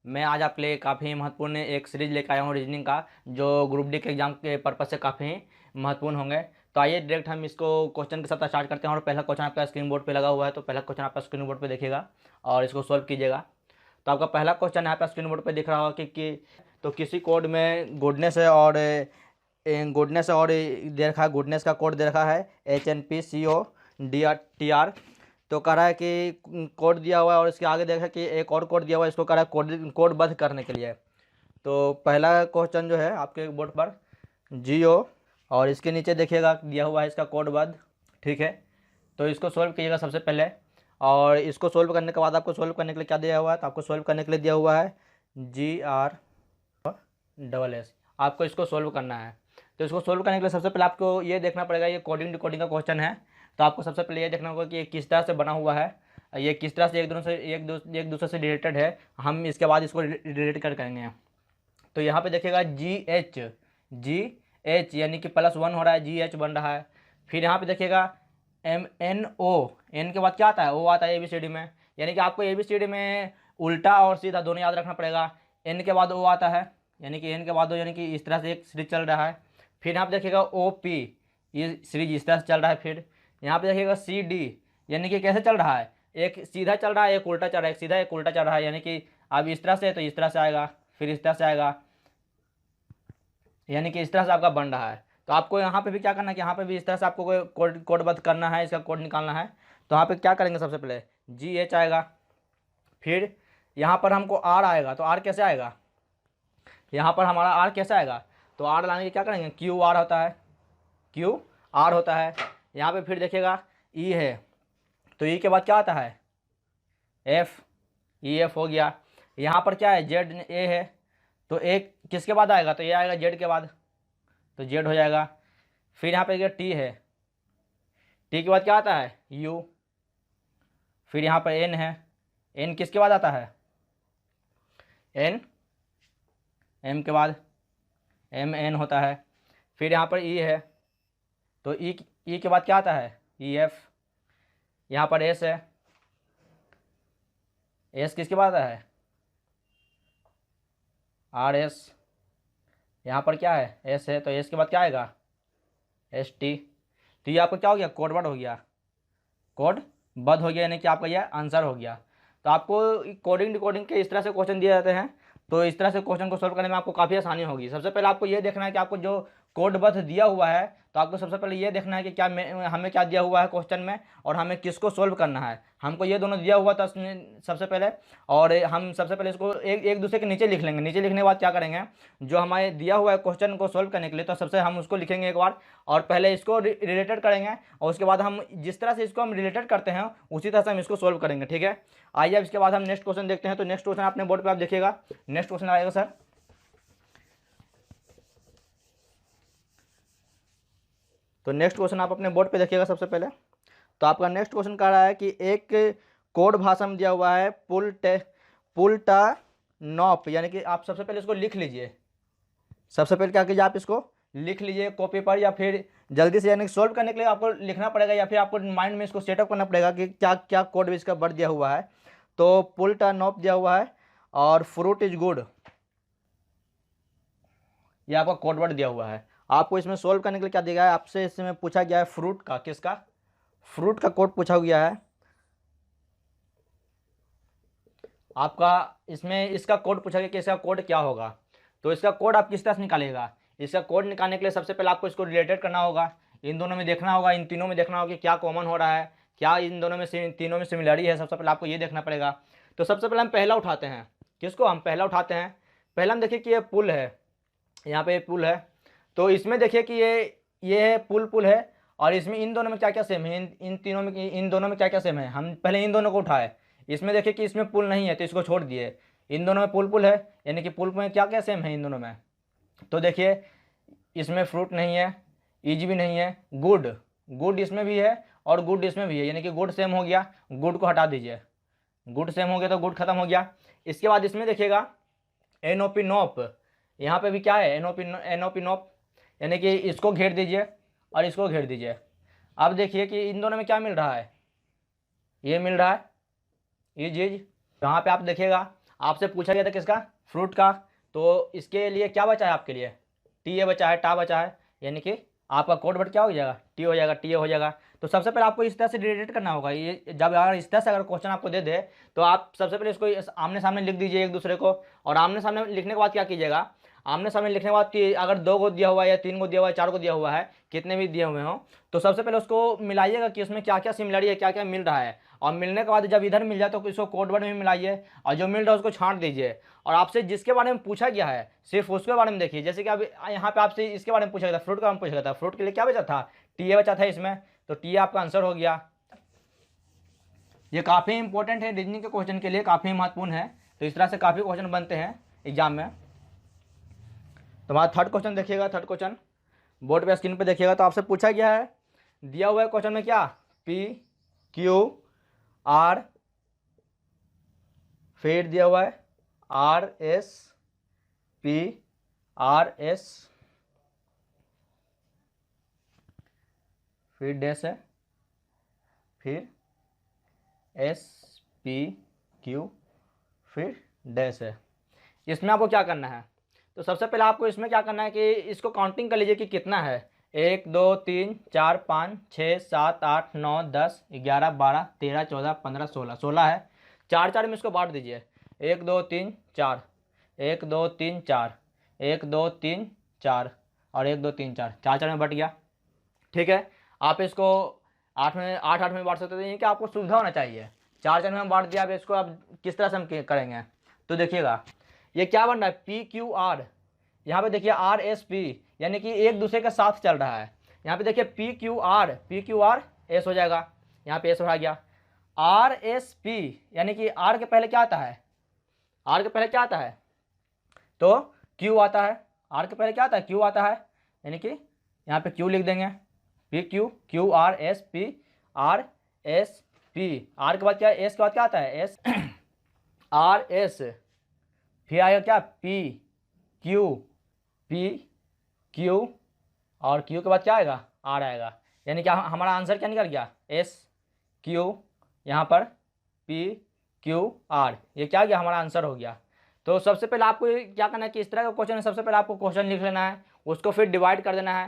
मैं आज आपके लिए काफ़ी महत्वपूर्ण एक सीरीज लेकर आया हूँ रीजनिंग का, जो ग्रुप डी के एग्जाम के पर्पज़ से काफ़ी महत्वपूर्ण होंगे। तो आइए डायरेक्ट हम इसको क्वेश्चन के साथ स्टार्ट करते हैं। और पहला क्वेश्चन आपका स्क्रीन बोर्ड पे लगा हुआ है, तो पहला क्वेश्चन आपका स्क्रीन बोर्ड पे देखिएगा और इसको सॉल्व कीजिएगा। तो आपका पहला क्वेश्चन यहाँ पे स्क्रीन बोर्ड पे दिख रहा होगा तो किसी कोड में गुडनेस और दे रखा है, गुडनेस का कोड दे रखा है HNPCODTR। तो कह रहा है कि कोड दिया हुआ है और इसके आगे देखा कि एक और कोड दिया हुआ है, इसको कह रहा है कोडबद्ध करने के लिए। तो पहला क्वेश्चन जो है आपके बोर्ड पर जियो, और इसके नीचे देखिएगा दिया हुआ है इसका कोडबद्ध। ठीक है, तो इसको सोल्व कीजिएगा सबसे पहले। और इसको सोल्व करने के बाद आपको सोल्व करने के लिए क्या दिया हुआ है, तो आपको सोल्व करने के लिए दिया हुआ है GRSS। आपको इसको सोल्व करना है। तो इसको सोल्व करने के लिए सबसे पहले आपको ये देखना पड़ेगा, ये कोडिंग डिकोडिंग का क्वेश्चन है। तो आपको सबसे पहले ये देखना होगा कि ये किस तरह से बना हुआ है, ये किस तरह से एक दूसरे से रिलेटेड है। हम इसके बाद इसको रिलेट करेंगे। तो यहाँ पे देखिएगा जी एच यानी कि +1 हो रहा है, GH बन रहा है। फिर यहाँ पे देखिएगा MNO, एन के बाद क्या आता है, ओ आता है ABCD में। यानी कि आपको ABCD में उल्टा और सीधा दोनों याद रखना पड़ेगा। एन के बाद ओ आता है, यानी कि एन के बाद ओ, यानी कि इस तरह से एक सीरीज चल रहा है। फिर यहाँ पे देखिएगा OP, ये सीरीज इस तरह से चल रहा है। फिर यहाँ पे देखिएगा CD, यानी कि कैसे चल रहा है, एक सीधा चल रहा है, एक उल्टा चल रहा है, एक सीधा एक उल्टा चल रहा है। यानी कि अब इस तरह से है तो इस तरह से आएगा, फिर इस तरह से आएगा, यानी कि इस तरह से आपका बन रहा है। तो आपको यहाँ पे भी क्या करना है कि यहाँ पे भी इस तरह से आपको कोडबद्ध करना है, इसका कोड निकालना है। तो यहाँ पे क्या करेंगे, सबसे पहले GH आएगा, फिर यहाँ पर हमको R आएगा। तो R कैसे आएगा, यहाँ पर हमारा R कैसे आएगा, तो R लाने के क्या करेंगे, QR होता है, QR होता है। यहाँ पे फिर देखिएगा E है, तो E के बाद क्या आता है, F, EF हो गया। यहाँ पर क्या है, ZA है, तो एक किसके बाद आएगा, तो ये आएगा Z के बाद, तो Z हो जाएगा। फिर यहाँ पे T है, T के बाद क्या आता है, U। फिर यहाँ पर N है, N किसके बाद आता है, N, M के बाद MN होता है। फिर यहाँ पर E है, तो E के बाद क्या आता है, EF। यहाँ पर S है, S किसके बाद आता है, RS। यहाँ पर क्या है, S है, तो S के बाद क्या आएगा, ST। तो ये आपको क्या हो गया, कोडवर्ड हो गया, कोडबद्ध हो गया, यानी कि आपका यह आंसर हो गया। तो आपको कोडिंग डिकोडिंग के इस तरह से क्वेश्चन दिए जाते हैं। तो इस तरह से क्वेश्चन को सोल्व करने में आपको काफ़ी आसानी होगी। सबसे पहले आपको ये देखना है कि आपको जो कोडबद्ध दिया हुआ है, तो आपको सबसे पहले ये देखना है कि क्या हमें क्या दिया हुआ है क्वेश्चन में, और हमें किसको सोल्व करना है। हमको ये दोनों दिया हुआ था सबसे पहले, और हम सबसे पहले इसको एक दूसरे के नीचे लिख लेंगे। नीचे लिखने के बाद क्या करेंगे, जो हमारे दिया हुआ है क्वेश्चन को सोल्व करने के लिए, तो सबसे हम उसको लिखेंगे एक बार, और पहले इसको रिलेटेड करेंगे, और उसके बाद हम जिस तरह से इसको हम रिलेटेड करते हैं उसी तरह से हम इसको सोल्व करेंगे। ठीक है, आइए अब इसके बाद हम नेक्स्ट क्वेश्चन देखते हैं। तो नेक्स्ट क्वेश्चन अपने बोर्ड पे आप देखिएगा, नेक्स्ट क्वेश्चन आएगा सर। तो नेक्स्ट क्वेश्चन आप अपने बोर्ड पे देखिएगा सबसे पहले। तो आपका नेक्स्ट क्वेश्चन कह रहा है कि एक कोड भाषा में दिया हुआ है पुलटा नॉप, यानी कि आप सबसे पहले इसको लिख लीजिए। सबसे पहले क्या कीजिए, आप इसको लिख लीजिए कॉपी पर, या फिर जल्दी से, यानी सोल्व करने के लिए आपको लिखना पड़ेगा, या फिर आपको माइंड में इसको सेटअप करना पड़ेगा कि क्या क्या कोड इसका वर्ड दिया हुआ है। तो पुलटा नॉप दिया हुआ है, और फ्रूट इज गुड, ये आपका कोड वर्ड दिया हुआ है। आपको इसमें सोल्व करने के लिए क्या दिया गया है, आपसे इसमें पूछा गया है फ्रूट का, किसका, फ्रूट का कोड पूछा गया है आपका। इसमें इसका कोड पूछा गया कि इसका कोड क्या होगा। तो इसका कोड आप किस तरह से निकालेगा, इसका कोड निकालने के लिए सबसे पहले आपको इसको रिलेटेड करना होगा, इन दोनों में देखना होगा, इन तीनों में देखना होगा कि क्या कॉमन हो रहा है, क्या इन दोनों में तीनों में सिमिलरिटी है। सबसे पहले आपको ये देखना पड़ेगा। तो सबसे पहले हम पहला उठाते हैं, किसको, हम पहला उठाते हैं। पहला हम देखिए कि ये पुल है, यहाँ पे पुल है। तो इसमें देखिए कि ये है पुल है, और इसमें इन दोनों में क्या क्या सेम है, इन दोनों में क्या क्या सेम है। हम पहले इन दोनों को उठाए, इसमें देखिए कि इसमें पुल नहीं है तो इसको छोड़ दिए। इन दोनों में पुल है, यानी कि पुल में क्या क्या सेम है इन दोनों में। तो देखिए इसमें फ्रूट नहीं है, इज भी नहीं है, गुड इसमें भी है और गुड इसमें भी है, यानी कि गुड सेम हो गया, गुड को हटा दीजिए, गुड सेम हो गया तो गुड खत्म हो गया। इसके बाद इसमें देखिएगा NOP नोप, यहाँ पे भी क्या है, NOP नोप, यानी कि इसको घेर दीजिए और इसको घेर दीजिए। अब देखिए कि इन दोनों में क्या मिल रहा है, ये मिल रहा है इज। यहाँ पे आप देखिएगा आपसे पूछा गया था किसका, फ्रूट का। तो इसके लिए क्या बचा है आपके लिए, टी ए बचा है, टा बचा है, यानी कि आपका कोड वर्ड क्या हो जाएगा, टी हो जाएगा, टी ए हो जाएगा। तो सबसे पहले आपको इस तरह से रिलेटेड करना होगा। ये जब अगर इस तरह से अगर क्वेश्चन आपको दे दे तो आप सबसे पहले इसको आमने सामने लिख दीजिए एक दूसरे को। और आमने सामने लिखने के बाद क्या कीजिएगा, आमने सामने लिखने के बाद कि अगर 2 को दिया हुआ है या 3 को दिया हुआ है, 4 को दिया हुआ है, कितने भी दिए हुए हों, तो सबसे पहले उसको मिलाइएगा कि उसमें क्या क्या सिमिलरिटी है, क्या क्या मिल रहा है। और मिलने के बाद जब इधर मिल जाए तो इसको कोड वर्ड में मिलाइए, और जो मिल रहा है उसको छांट दीजिए। और आपसे जिसके बारे में पूछा गया है सिर्फ उसके बारे में देखिए। जैसे कि अब यहाँ पे आपसे इसके बारे में पूछा गया था, फ्रूट का बारे में पूछा गया था, फ्रूट के लिए क्या बचा था, टी ए बचा था इसमें, तो टी ए आपका आंसर हो गया। ये काफ़ी इंपॉर्टेंट है, रीजनिंग के क्वेश्चन के लिए काफ़ी महत्वपूर्ण है। तो इस तरह से काफ़ी क्वेश्चन बनते हैं एग्जाम में। तो हमारा थर्ड क्वेश्चन देखिएगा, थर्ड क्वेश्चन बोर्ड पे स्क्रीन पे देखिएगा। तो आपसे पूछा गया है, दिया हुआ है क्वेश्चन में क्या, पी क्यू आर, फिर दिया हुआ है are S P R S, फिर डैश है, फिर एस पी क्यू, फिर डैश है। इसमें आपको क्या करना है, तो सबसे पहले आपको इसमें क्या करना है कि इसको काउंटिंग कर लीजिए कि कितना है, 1 2 3 4 5 6 7 8 9 10 11 12 13 14 15 16, 16 है। 4 4 में इसको बांट दीजिए, 1 2 3 4, 1 2 3 4, 1 2 3 4 और 1 2 3 4, 4 4 में बट गया। ठीक है, आप इसको 8 में 8 8 में बांट सकते हैं, कि आपको सुविधा होना चाहिए। 4 4 में हम बांट दिया, अब इसको अब किस तरह से हम करेंगे, तो देखिएगा ये क्या बन रहा है, पी क्यू आर, यहाँ पे देखिए आर एस पी, यानी कि एक दूसरे के साथ चल रहा है। यहाँ पे देखिए पी क्यू आर एस हो जाएगा, यहाँ पे एस उठा गया। आर एस पी यानी कि आर के पहले क्या आता है, आर के पहले क्या आता है, तो क्यू आता है। आर के पहले क्या आता है, क्यू आता है, यानी कि यहाँ पे क्यू लिख देंगे, P Q, Q R S P, R S P. R के बाद क्या, एस के बाद क्या आता है, एस आर एस, फिर आएगा क्या, पी क्यू और क्यू के बाद क्या आएगा, आर आएगा। यानी कि हमारा आंसर क्या निकल गया, एस क्यू, यहाँ पर पी क्यू आर, ये क्या गया, हमारा आंसर हो गया। तो सबसे पहले आपको क्या करना है कि इस तरह का क्वेश्चन है, सबसे पहले आपको क्वेश्चन लिख लेना है, उसको फिर डिवाइड कर देना है,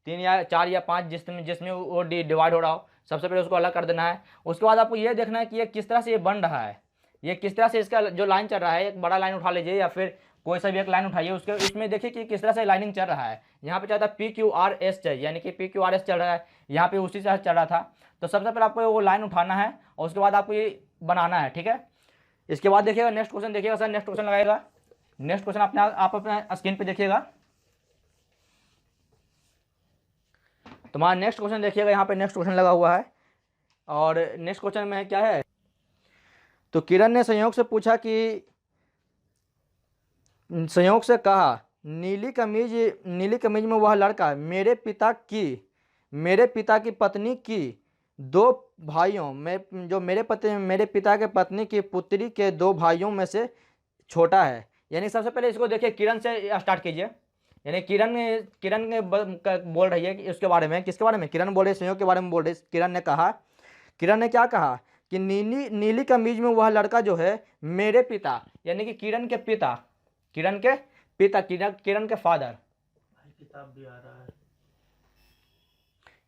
3 या 4 या 5 जिसमें वो डिवाइड हो रहा हो, सबसे पहले उसको अलग कर देना है। उसके बाद आपको ये देखना है कि ये किस तरह से ये बन रहा है, ये किस तरह से इसका जो लाइन चल रहा है, एक बड़ा लाइन उठा लीजिए या फिर कोई सा भी एक लाइन उठाइए, उसके इसमें देखिए कि किस तरह से लाइनिंग चल रहा है। यहाँ पे चाहता है पी क्यू आर एस चाहिए, यानी कि पी क्यू आर एस चल रहा है, यहाँ पे उसी तरह चल रहा था। तो सबसे पहले आपको वो लाइन उठाना है और उसके बाद आपको ये बनाना है। ठीक है, इसके बाद देखिएगा नेक्स्ट क्वेश्चन, देखिएगा सर नेक्स्ट क्वेश्चन लगाएगा, नेक्स्ट क्वेश्चन आप अपने स्क्रीन पे देखिएगा। तुम्हारा नेक्स्ट क्वेश्चन देखिएगा, यहाँ पे नेक्स्ट क्वेश्चन लगा हुआ है और नेक्स्ट क्वेश्चन में क्या है, तो किरण ने संयोग से पूछा कि संयोग से कहा, नीली कमीज में वह लड़का मेरे पिता की पत्नी की 2 भाइयों में, जो मेरे पिता के पत्नी की पुत्री के 2 भाइयों में से छोटा है। यानी सबसे पहले इसको देखिए, किरण से स्टार्ट कीजिए। यानी किरण ने बोल रही है कि उसके बारे में, किसके बारे में, किरण बोल रही है, संयोग के बारे में बोल रही है। किरण ने क्या कहा कि नीली कमीज में वह लड़का जो है मेरे पिता, यानी कि किरण के फादर, किताब भी आ रहा है,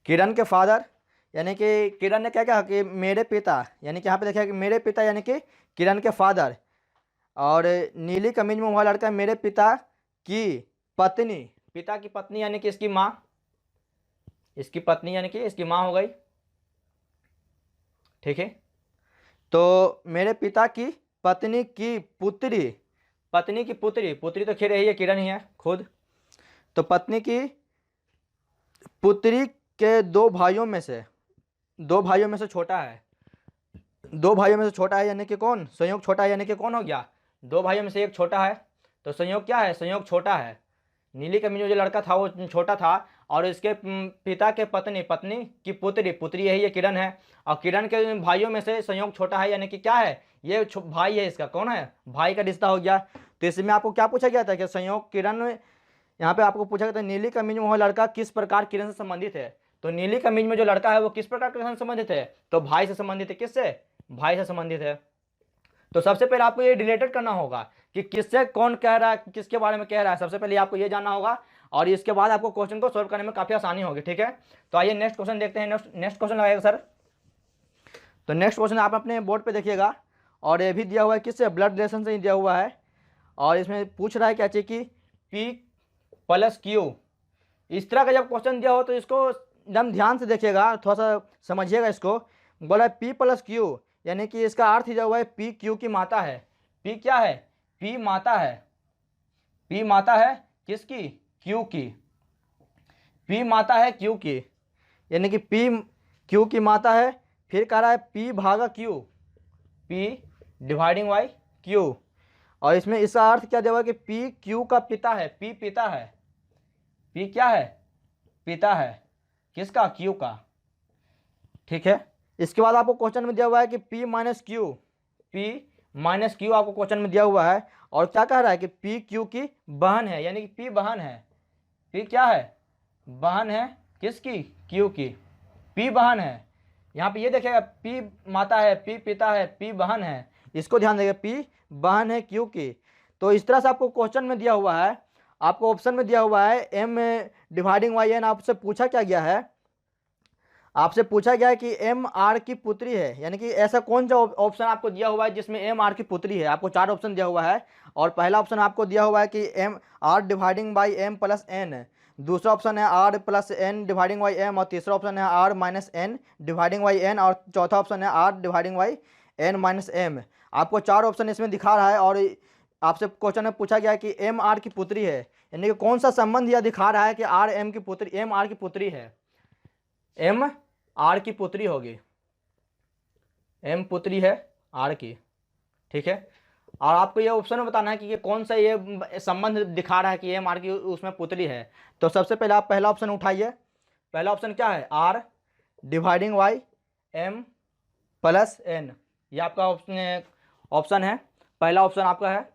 किरण के फादर, यानी कि किरण ने क्या कहा कि मेरे पिता, यानी कि यहाँ पे देखिए कि मेरे पिता यानी कि किरण के फादर, और नीली कमीज में वह लड़का मेरे पिता की पत्नी, पिता की पत्नी यानी कि इसकी माँ, इसकी पत्नी यानी कि इसकी माँ हो गई। ठीक है, तो मेरे पिता की पत्नी की पुत्री, पुत्री तो खैर यही है, किरण ही है खुद। तो पत्नी की पुत्री के 2 भाइयों में से छोटा है, 2 भाइयों में से छोटा है, यानी कि कौन, संयोग छोटा है, यानी कि कौन हो गया, 2 भाइयों में से एक छोटा है। तो संयोग क्या है, संयोग छोटा है। नीली कमीज में जो लड़का था वो छोटा था, और इसके पिता के पत्नी की पुत्री यही है, किरण है। और किरण के भाइयों में से संयोग छोटा है, यानी कि क्या है, ये भाई है, इसका कौन है, भाई का रिश्ता हो गया। तो इसमें आपको क्या पूछा गया था कि संयोग किरण, यहाँ पे आपको पूछा गया था नीली कमीज में वह लड़का किस प्रकार किरण से संबंधित है। तो नीली कमीज में जो लड़का है वो किस प्रकार किरण से संबंधित है, तो भाई से संबंधित है। किससे, भाई से संबंधित है। तो सबसे पहले आपको ये रिलेटेड करना होगा कि किससे कौन कह रहा है, किसके बारे में कह रहा है, सबसे पहले आपको ये जानना होगा और इसके बाद आपको क्वेश्चन को सोल्व करने में काफ़ी आसानी होगी। ठीक है, तो आइए नेक्स्ट क्वेश्चन देखते हैं। नेक्स्ट क्वेश्चन लगाएगा सर। तो नेक्स्ट क्वेश्चन आप अपने बोर्ड पे देखिएगा और ये भी दिया हुआ है किससे, ब्लड रिलेशन से ही दिया हुआ है और इसमें पूछ रहा है क्या चाहिए कि P प्लस Q। इस तरह का जब क्वेश्चन दिया हो तो इसको एकदम ध्यान से देखिएगा, थोड़ा सा समझिएगा इसको। बोला है P प्लस Q, यानी कि इसका अर्थ दिया हुआ है P Q की माता है। P क्या है? P माता है। P माता है किसकी? Q की। P माता है Q की, यानी कि P Q की माता है। फिर कह रहा है P भागा Q, P dividing by Q, और इसमें इसका अर्थ क्या दिया हुआ है कि P Q का पिता है। P पिता है। P क्या है? पिता है किसका? Q का। ठीक है, इसके बाद आपको क्वेश्चन में दिया हुआ है कि P minus Q, P minus Q आपको क्वेश्चन में दिया हुआ है और क्या कह रहा है कि P Q की बहन है, यानी कि P बहन है। P क्या है? बहन है किसकी? Q की। P बहन है। यहाँ पे ये देखिएगा P माता है, P पिता है, P बहन है, इसको ध्यान देगा, P बहन है Q की। तो इस तरह से आपको क्वेश्चन में दिया हुआ है, आपको ऑप्शन में दिया हुआ है M डिवाइडिंग बाई N। आपसे पूछा क्या गया है? आपसे पूछा गया है कि एम आर की पुत्री है, यानी कि ऐसा कौन सा ऑप्शन आपको दिया हुआ है जिसमें एम आर की पुत्री है। आपको 4 ऑप्शन दिया हुआ है और पहला ऑप्शन आपको दिया हुआ है कि M R dividing by M plus N, दूसरा ऑप्शन है R plus N dividing by M, और तीसरा ऑप्शन है R minus N dividing by N, और चौथा ऑप्शन है R dividing by N minus M. आपको 4 ऑप्शन इसमें दिखा रहा है और आपसे क्वेश्चन में पूछा गया है कि एम आर की पुत्री है, यानी कि कौन सा संबंध यह दिखा रहा है कि आर एम की पुत्री, एम आर की पुत्री है। एम आर की पुत्री होगी, एम पुत्री है आर की। ठीक है, और आपको ये ऑप्शन में बताना है कि ये कौन सा ये संबंध दिखा रहा है कि एम आर की उसमें पुत्री है। तो सबसे पहले आप पहला ऑप्शन उठाइए। पहला ऑप्शन क्या है? R dividing by M plus N, ये आपका ऑप्शन है, पहला ऑप्शन आपका है।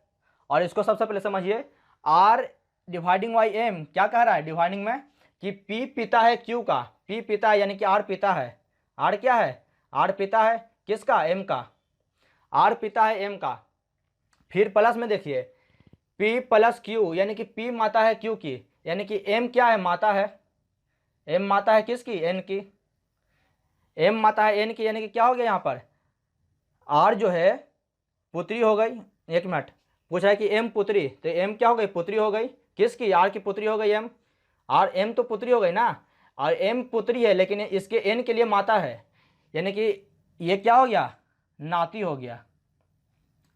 और इसको सबसे पहले समझिए, आर डिवाइडिंग बाई एम क्या कह रहा है डिवाइडिंग में कि P पिता है Q का। P पिता है यानी कि R पिता है। R क्या है? R पिता है किसका? M का। R पिता है M का। फिर प्लस में देखिए P प्लस Q, यानी कि P माता है Q की, यानी कि M क्या है? माता है। M माता है किसकी? N की। M माता है N की, यानी कि क्या हो गया यहाँ पर? R जो है पुत्री हो गई। एक मिनट, पूछ रहा है कि M पुत्री, तो M क्या हो गई? पुत्री हो गई किसकी? R की पुत्री हो गई M। और M तो पुत्री हो गई ना, और M पुत्री है लेकिन इसके N के लिए माता है, यानी कि ये क्या हो गया? नाती हो गया।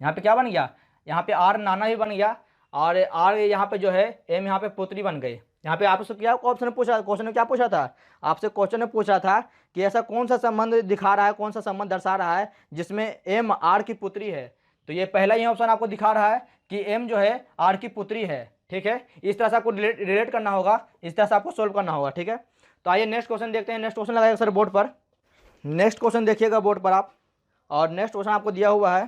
यहाँ पे क्या बन गया? यहाँ पे R नाना भी बन गया और R यहाँ पे जो है M यहाँ पे पुत्री बन गई। यहाँ पे आपसे क्या ऑप्शन पूछा, क्वेश्चन में क्या पूछा था? आपसे क्वेश्चन में पूछा था कि ऐसा कौन सा संबंध दिखा रहा है, कौन सा संबंध दर्शा रहा है जिसमें M R की पुत्री है। तो ये पहला ही ऑप्शन आपको दिखा रहा है कि M जो है R की पुत्री है। ठीक है, इस तरह से आपको रिलेट करना होगा, इस तरह से आपको सोल्व करना होगा। ठीक है, तो आइए नेक्स्ट क्वेश्चन देखते हैं। नेक्स्ट क्वेश्चन लगाएगा सर बोर्ड पर। नेक्स्ट क्वेश्चन देखिएगा बोर्ड पर आप, और नेक्स्ट क्वेश्चन आपको दिया हुआ है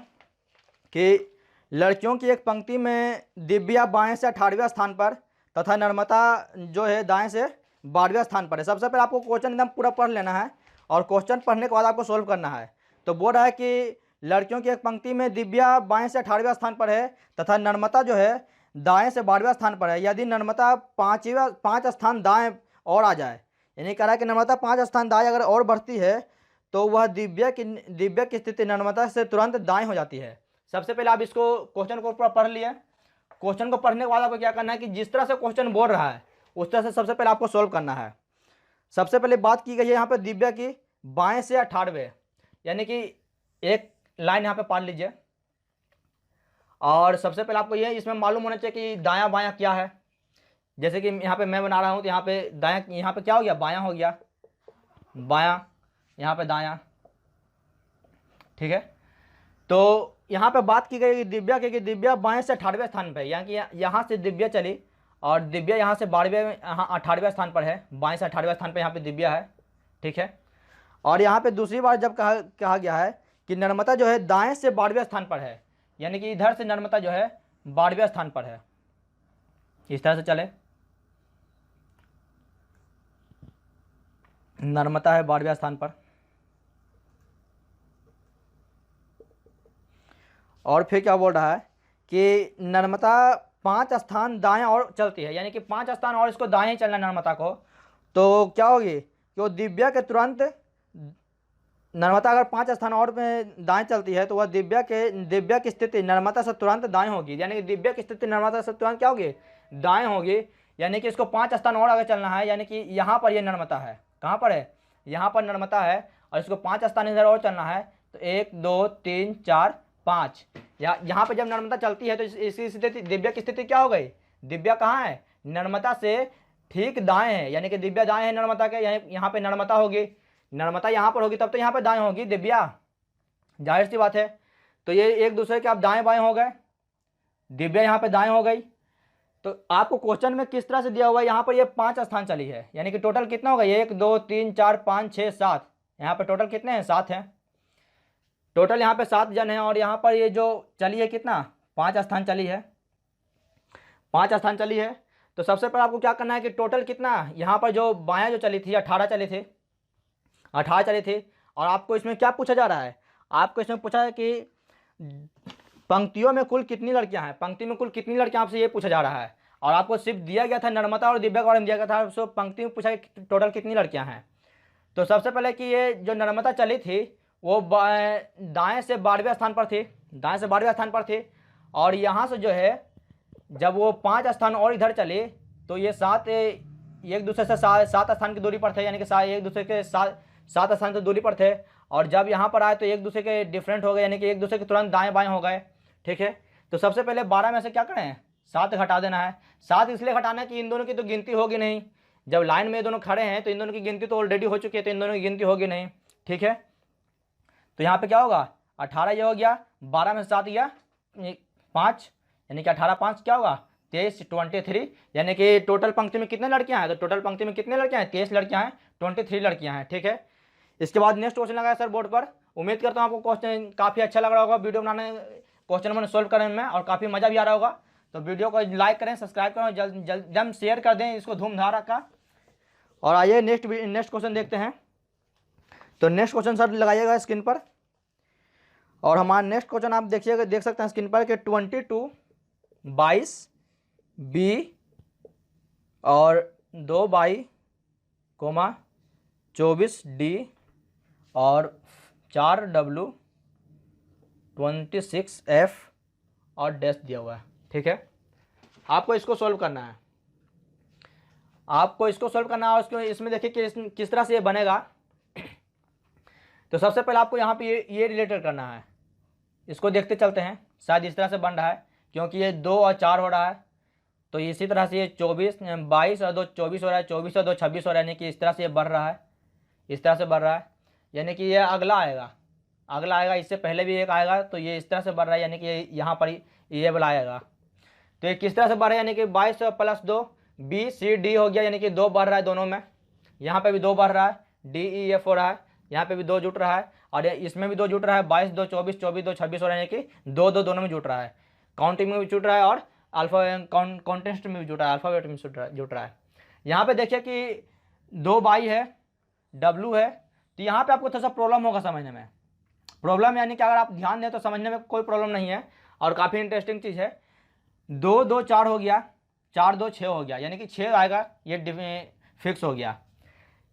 कि लड़कियों की एक पंक्ति में दिव्या बाएं से 18वें स्थान पर तथा नर्मदा जो है दाएं से 12वें स्थान पर है। सबसे पहले आपको क्वेश्चन एकदम पूरा पढ़ लेना है और क्वेश्चन पढ़ने के बाद आपको सोल्व करना है। तो बोल रहा है कि लड़कियों की एक पंक्ति में दिव्या बाएं से 18वें स्थान पर है तथा नर्मदा जो है दाएं से 12वें स्थान पर है। यदि नर्मदा 5 स्थान दाएं और आ जाए, यानी कह रहा है कि नर्मदा 5 स्थान दाएं अगर और बढ़ती है तो वह दिव्या की स्थिति नर्मदा से तुरंत दाएं हो जाती है। सबसे पहले आप इसको क्वेश्चन को पूरा पढ़ लिए। क्वेश्चन को पढ़ने के बाद आपको क्या करना है कि जिस तरह से क्वेश्चन बोल रहा है उस तरह से सबसे पहले आपको सोल्व करना है। सबसे पहले बात की गई है यहाँ पे दिव्या की बाएं से 18वें, यानी कि एक लाइन यहाँ पे पढ़ लीजिए। और सबसे पहले आपको ये इसमें मालूम होना चाहिए कि दायां बायां क्या है। जैसे कि यहाँ पे मैं बना रहा हूँ तो यहाँ पे दायां, यहाँ पे क्या हो गया? बायां हो गया, बायां, यहाँ पे दायां। ठीक है, तो यहाँ पे बात की गई कि दिव्या की, दिव्या बाएं से 18वें स्थान पर है, यानी कि यहाँ से दिव्या चली और दिव्या यहाँ से 12वें, यहाँ 18वें स्थान पर है, बाएं से 18वें स्थान पर यहाँ पे दिव्या है। ठीक है, और यहाँ पे दूसरी बार जब कहा गया है कि नर्मदा जो है दाएं से 12वें स्थान पर है, यानी कि इधर से नर्मदा जो है 12वें स्थान पर है। इस तरह से चले, नर्मदा है 12वें स्थान पर और फिर क्या बोल रहा है कि नर्मदा 5 स्थान दाएं और चलती है, यानी कि 5 स्थान और इसको दाएं ही चलना है नर्मदा को। तो क्या होगी कि वो दिव्या के तुरंत, नर्मदा अगर 5 स्थान और में दाएं चलती है तो वह दिव्या की स्थिति नर्मदा से तुरंत दाएं होगी, यानी कि दिव्या की स्थिति नर्मदा से तुरंत क्या होगी, दाएं होगी। यानी कि इसको 5 स्थान और आगे चलना है, यानी कि यहाँ पर ये नर्मदा है, कहाँ पर है, यहाँ पर नर्मदा है, और इसको 5 स्थान इधर और चलना है। तो 1 2 3 4 5, यहाँ पर जब नर्मदा चलती है तो इसकी स्थिति, दिव्या की स्थिति क्या हो गई, दिव्या कहाँ है, नर्मदा से ठीक दाएं है, यानी कि दिव्या दाएं है नर्मदा के, यहाँ पे नर्मदा होगी, नर्मदा यहाँ पर होगी तब तो यहाँ पे दाएं होगी दिव्या, जाहिर सी बात है। तो ये एक दूसरे के आप दाएं बाएं हो गए, दिव्या यहाँ पे दाएं हो गई। तो आपको क्वेश्चन में किस तरह से दिया हुआ है, यहाँ पर ये 5 स्थान चली है, यानी कि टोटल कितना होगा, 1 2 3 4 5 6 7, यहाँ पे टोटल कितने हैं, 7 हैं, टोटल यहाँ पे 7 जन हैं। और यहाँ पर ये जो चली है कितना, 5 स्थान चली है, 5 स्थान चली है। तो सबसे पहले आपको क्या करना है कि टोटल कितना, यहाँ पर जो बायां जो चली थी 18 चली थी, 18 चली थी। और आपको इसमें क्या पूछा जा रहा है, आपको इसमें पूछा है कि पंक्तियों में कुल कितनी लड़कियां हैं, पंक्ति में कुल कितनी लड़कियां, आपसे ये पूछा जा रहा है। और आपको सिर्फ दिया गया था नर्मदा और दिव्या के बारे में दिया गया था, सो पंक्ति में पूछा कि टोटल कितनी लड़कियां हैं। तो सबसे पहले कि ये जो नर्मदा चली थी वो दाएं से 12वें स्थान पर थी, दाएं से 12वें स्थान पर थी। और यहाँ से जो है जब वो 5 स्थान और इधर चले तो ये 7 एक दूसरे से 7 स्थान की दूरी पर थे, यानी कि एक दूसरे के 7 स्थान की दूरी पर थे। और जब यहाँ पर आए तो एक दूसरे के डिफरेंट हो गए, यानी कि एक दूसरे के तुरंत दाएं बाएं हो गए, ठीक है। तो सबसे पहले 12 में से क्या करें, 7 घटा देना है। 7 इसलिए घटाना है कि इन दोनों की तो गिनती होगी नहीं, जब लाइन में दोनों खड़े हैं तो इन दोनों की गिनती तो ऑलरेडी हो चुकी है, तो इन दोनों की गिनती होगी नहीं, ठीक है। तो यहाँ पे क्या होगा, 18 ये हो गया, 12 में से 7 गया 5, यानी कि 18 5 क्या होगा 23 23, यानी कि टोटल पंक्ति में कितने लड़कियां हैं, तो टोटल पंक्ति में कितने लड़कियां हैं, 23 लड़कियां हैं, 23 लड़कियां हैं, ठीक है। इसके बाद नेक्स्ट क्वेश्चन लगाया सर बोर्ड पर। उम्मीद करता हूँ आपको क्वेश्चन काफ़ी अच्छा लग रहा होगा, वीडियो बनाने क्वेश्चन मैंने सोल्व करने में, और काफ़ी मज़ा भी आ रहा होगा। तो वीडियो को लाइक करें, सब्सक्राइब करें, जल्द शेयर कर दें इसको धूमधारा का। और आइए नेक्स्ट क्वेश्चन देखते हैं। तो नेक्स्ट क्वेश्चन सर लगाइएगा स्क्रीन पर, और हमारा नेक्स्ट क्वेश्चन आप देखिएगा, देख सकते हैं स्क्रीन पर कि 22 22 बी और 2 बाई 24 डी और 4 डब्लू 26 एफ और डैश दिया हुआ है, ठीक है। आपको इसको सॉल्व करना है, आपको इसको सॉल्व करना है। और इसको इसमें देखिए कि किस तरह से ये बनेगा। तो सबसे पहले आपको यहाँ पे ये रिलेटेड करना है, इसको देखते चलते हैं, शायद इस तरह से बन रहा है, क्योंकि ये 2 और 4 हो रहा है। तो इसी तरह से ये 22 22 और 2 24 हो रहा है, 24 और 2 26 हो रहा है, यानी कि इस तरह से ये बढ़ रहा है, इस तरह से बढ़ रहा है, यानी कि ये अगला आएगा, अगला आएगा, इससे पहले भी एक आएगा। तो ये इस तरह से बढ़ रहा है, यानी कि यहाँ पर ये वाला आएगा। तो ये किस तरह से बढ़ रहा है, यानी कि 22 + 2 बी सी डी हो गया, यानी कि 2 बढ़ रहा है दोनों में, यहाँ पे भी 2 बढ़ रहा है, डी ई एफ हो रहा है, यहाँ पे भी 2 जुट रहा है, और इसमें भी 2 जुट रहा है, 22 2 24 24 2 26 हो रहा है, यानी कि 2 2 दोनों में जुट रहा है, काउंटिंग में भी जुट रहा है और अल्फा कॉन्टेस्ट में भी जुट रहा है, अल्फाबेट में जुट रहा है। यहाँ पे देखिए कि 2 बाई है, डब्लू है। तो यहाँ पे आपको थोड़ा सा प्रॉब्लम होगा समझने में, प्रॉब्लम यानी कि अगर आप ध्यान दें तो समझने में कोई प्रॉब्लम नहीं है, और काफ़ी इंटरेस्टिंग चीज़ है। 2 2 4 हो गया, 4 2 6 हो गया, यानी कि 6 आएगा, ये फिक्स हो गया।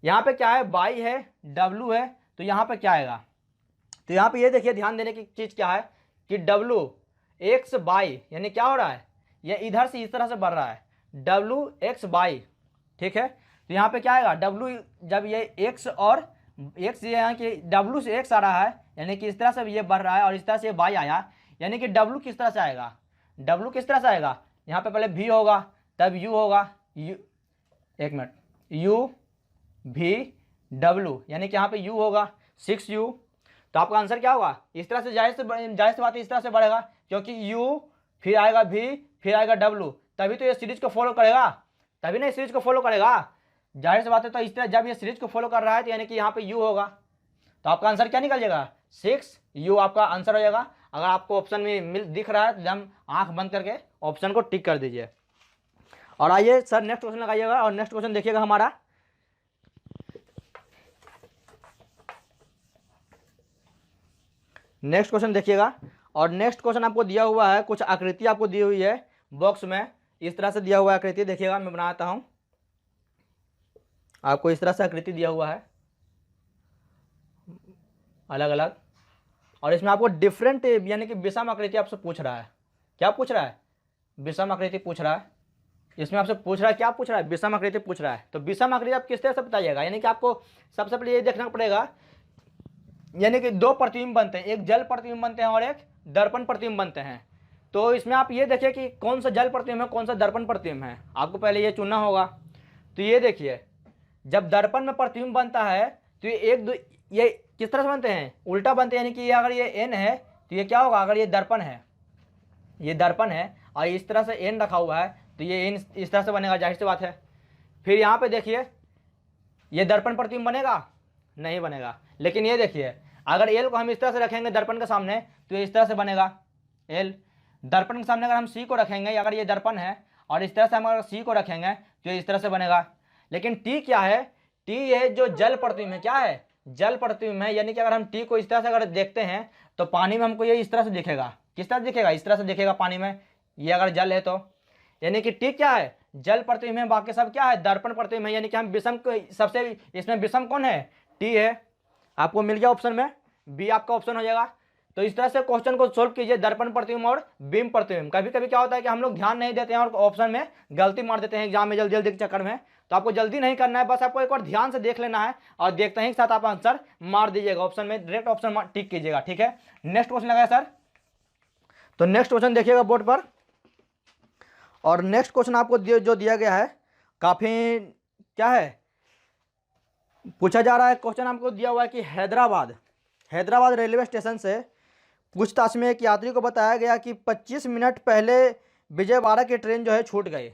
यहाँ पे क्या है, बाई है, डब्लू है, तो यहाँ पे क्या आएगा। तो यहाँ पे ये देखिए, ध्यान देने की चीज़ क्या है कि डब्लू एक्स बाई, यानी क्या हो रहा है, ये इधर से इस तरह से बढ़ रहा है, डब्लू एक्स बाई, ठीक है। तो यहाँ पे क्या आएगा, डब्लू जब ये एक्स और एक्स, ये यहाँ कि डब्लू से एक्स आ रहा है, यानी कि इस तरह से ये बढ़ रहा है, और इस तरह से बाई आया, यानी कि डब्लू किस तरह से आएगा, डब्लू किस तरह से आएगा, यहाँ पे पहले भी होगा, तब यू होगा, यू, एक मिनट, यू भी डब्लू, यानी कि यहाँ पे यू होगा 6u। तो आपका आंसर क्या होगा, इस तरह से जाहिर से बात है, इस तरह से बढ़ेगा, क्योंकि यू फिर आएगा भी फिर आएगा डब्लू, तभी तो ये सीरीज को फॉलो करेगा, तभी ना इस सीरीज को फॉलो करेगा, जाहिर सी बात है। तो इस तरह जब ये सीरीज को फॉलो कर रहा है तो यानी कि यहाँ पे यू होगा, तो आपका आंसर क्या निकल जाएगा, 6u आपका आंसर हो जाएगा। अगर आपको ऑप्शन में दिख रहा है तो हम आंख बंद करके ऑप्शन को टिक कर दीजिए। और आइए सर नेक्स्ट क्वेश्चन लगाइएगा, और नेक्स्ट क्वेश्चन देखिएगा हमारा। नेक्स्ट क्वेश्चन देखिएगा, और नेक्स्ट क्वेश्चन आपको दिया हुआ है, कुछ आकृति आपको दी हुई है बॉक्स में, इस तरह से दिया हुआ है आकृति। देखिएगा मैं बनाता हूँ, आपको इस तरह से आकृति दिया हुआ है अलग अलग, और इसमें आपको डिफरेंट यानी कि विषम आकृति आपसे पूछ रहा है। क्या पूछ रहा है? विषम आकृति पूछ रहा है। इसमें आपसे पूछ रहा है, क्या पूछ रहा है? विषम आकृति पूछ रहा है। तो विषम आकृति आप किस तरह से बताइएगा? यानी कि आपको सबसे पहले ये देखना पड़ेगा, यानी कि दो प्रतिबिंब बनते हैं, एक जल प्रतिबिंब बनते हैं और एक दर्पण प्रतिबिंब बनते हैं। तो इसमें आप ये देखिए कि कौन सा जल प्रतिबिंब है, कौन सा दर्पण प्रतिबिंब है, आपको पहले ये चुनना होगा। तो ये देखिए, जब दर्पण में प्रतिबिंब बनता है तो ये किस तरह से बनते हैं? उल्टा बनते हैं। यानी कि अगर ये एन है तो ये क्या होगा? अगर ये दर्पण है, ये दर्पण है और इस तरह से एन रखा हुआ है तो ये एन इस तरह से बनेगा, जाहिर सी बात है। फिर यहाँ पे देखिए, ये दर्पण प्रतिबिंब बनेगा? नहीं बनेगा। लेकिन ये देखिए, अगर एल को हम इस तरह से रखेंगे दर्पण के सामने तो ये इस तरह से बनेगा एल। दर्पण के सामने अगर हम सी को रखेंगे, अगर ये दर्पण है और इस तरह से हम अगर सी को रखेंगे तो ये इस तरह से बनेगा। लेकिन टी क्या है? टी ये जो जल प्रतिबिंब है, क्या है? जल प्रतिबिंब है। यानी कि अगर हम टी को इस तरह से अगर देखते हैं तो पानी में हमको ये इस तरह से दिखेगा। किस तरह से दिखेगा? इस तरह से दिखेगा पानी में, ये अगर जल है तो। यानी कि टी क्या है? जल प्रतिबिंब है। बाकी सब क्या है? दर्पण प्रतिबिंब है। यानी कि हम विषम को सबसे, इसमें विषम कौन है? टी है। आपको मिल गया ऑप्शन में, बी आपका ऑप्शन हो जाएगा। तो इस तरह से क्वेश्चन को सोल्व कीजिए, दर्पण प्रतिबिंब और बिंब प्रतिबिंब। कभी कभी क्या होता है कि हम लोग ध्यान नहीं देते हैं और ऑप्शन में गलती मार देते हैं एग्जाम में जल्दी जल्दी के चक्कर में। तो आपको जल्दी नहीं करना है, बस आपको एक बार ध्यान से देख लेना है और देखते ही साथ आप आंसर मार दीजिएगा ऑप्शन में, डायरेक्ट ऑप्शन टिक कीजिएगा। ठीक है, नेक्स्ट क्वेश्चन लगाया सर। तो नेक्स्ट क्वेश्चन देखिएगा बोर्ड पर, और नेक्स्ट क्वेश्चन आपको जो दिया गया है काफी क्या है पूछा जा रहा है। क्वेश्चन आपको दिया हुआ है कि हैदराबाद रेलवे स्टेशन से पूछताछ में एक यात्री को बताया गया कि 25 मिनट पहले विजयवाड़ा की ट्रेन जो है छूट गई।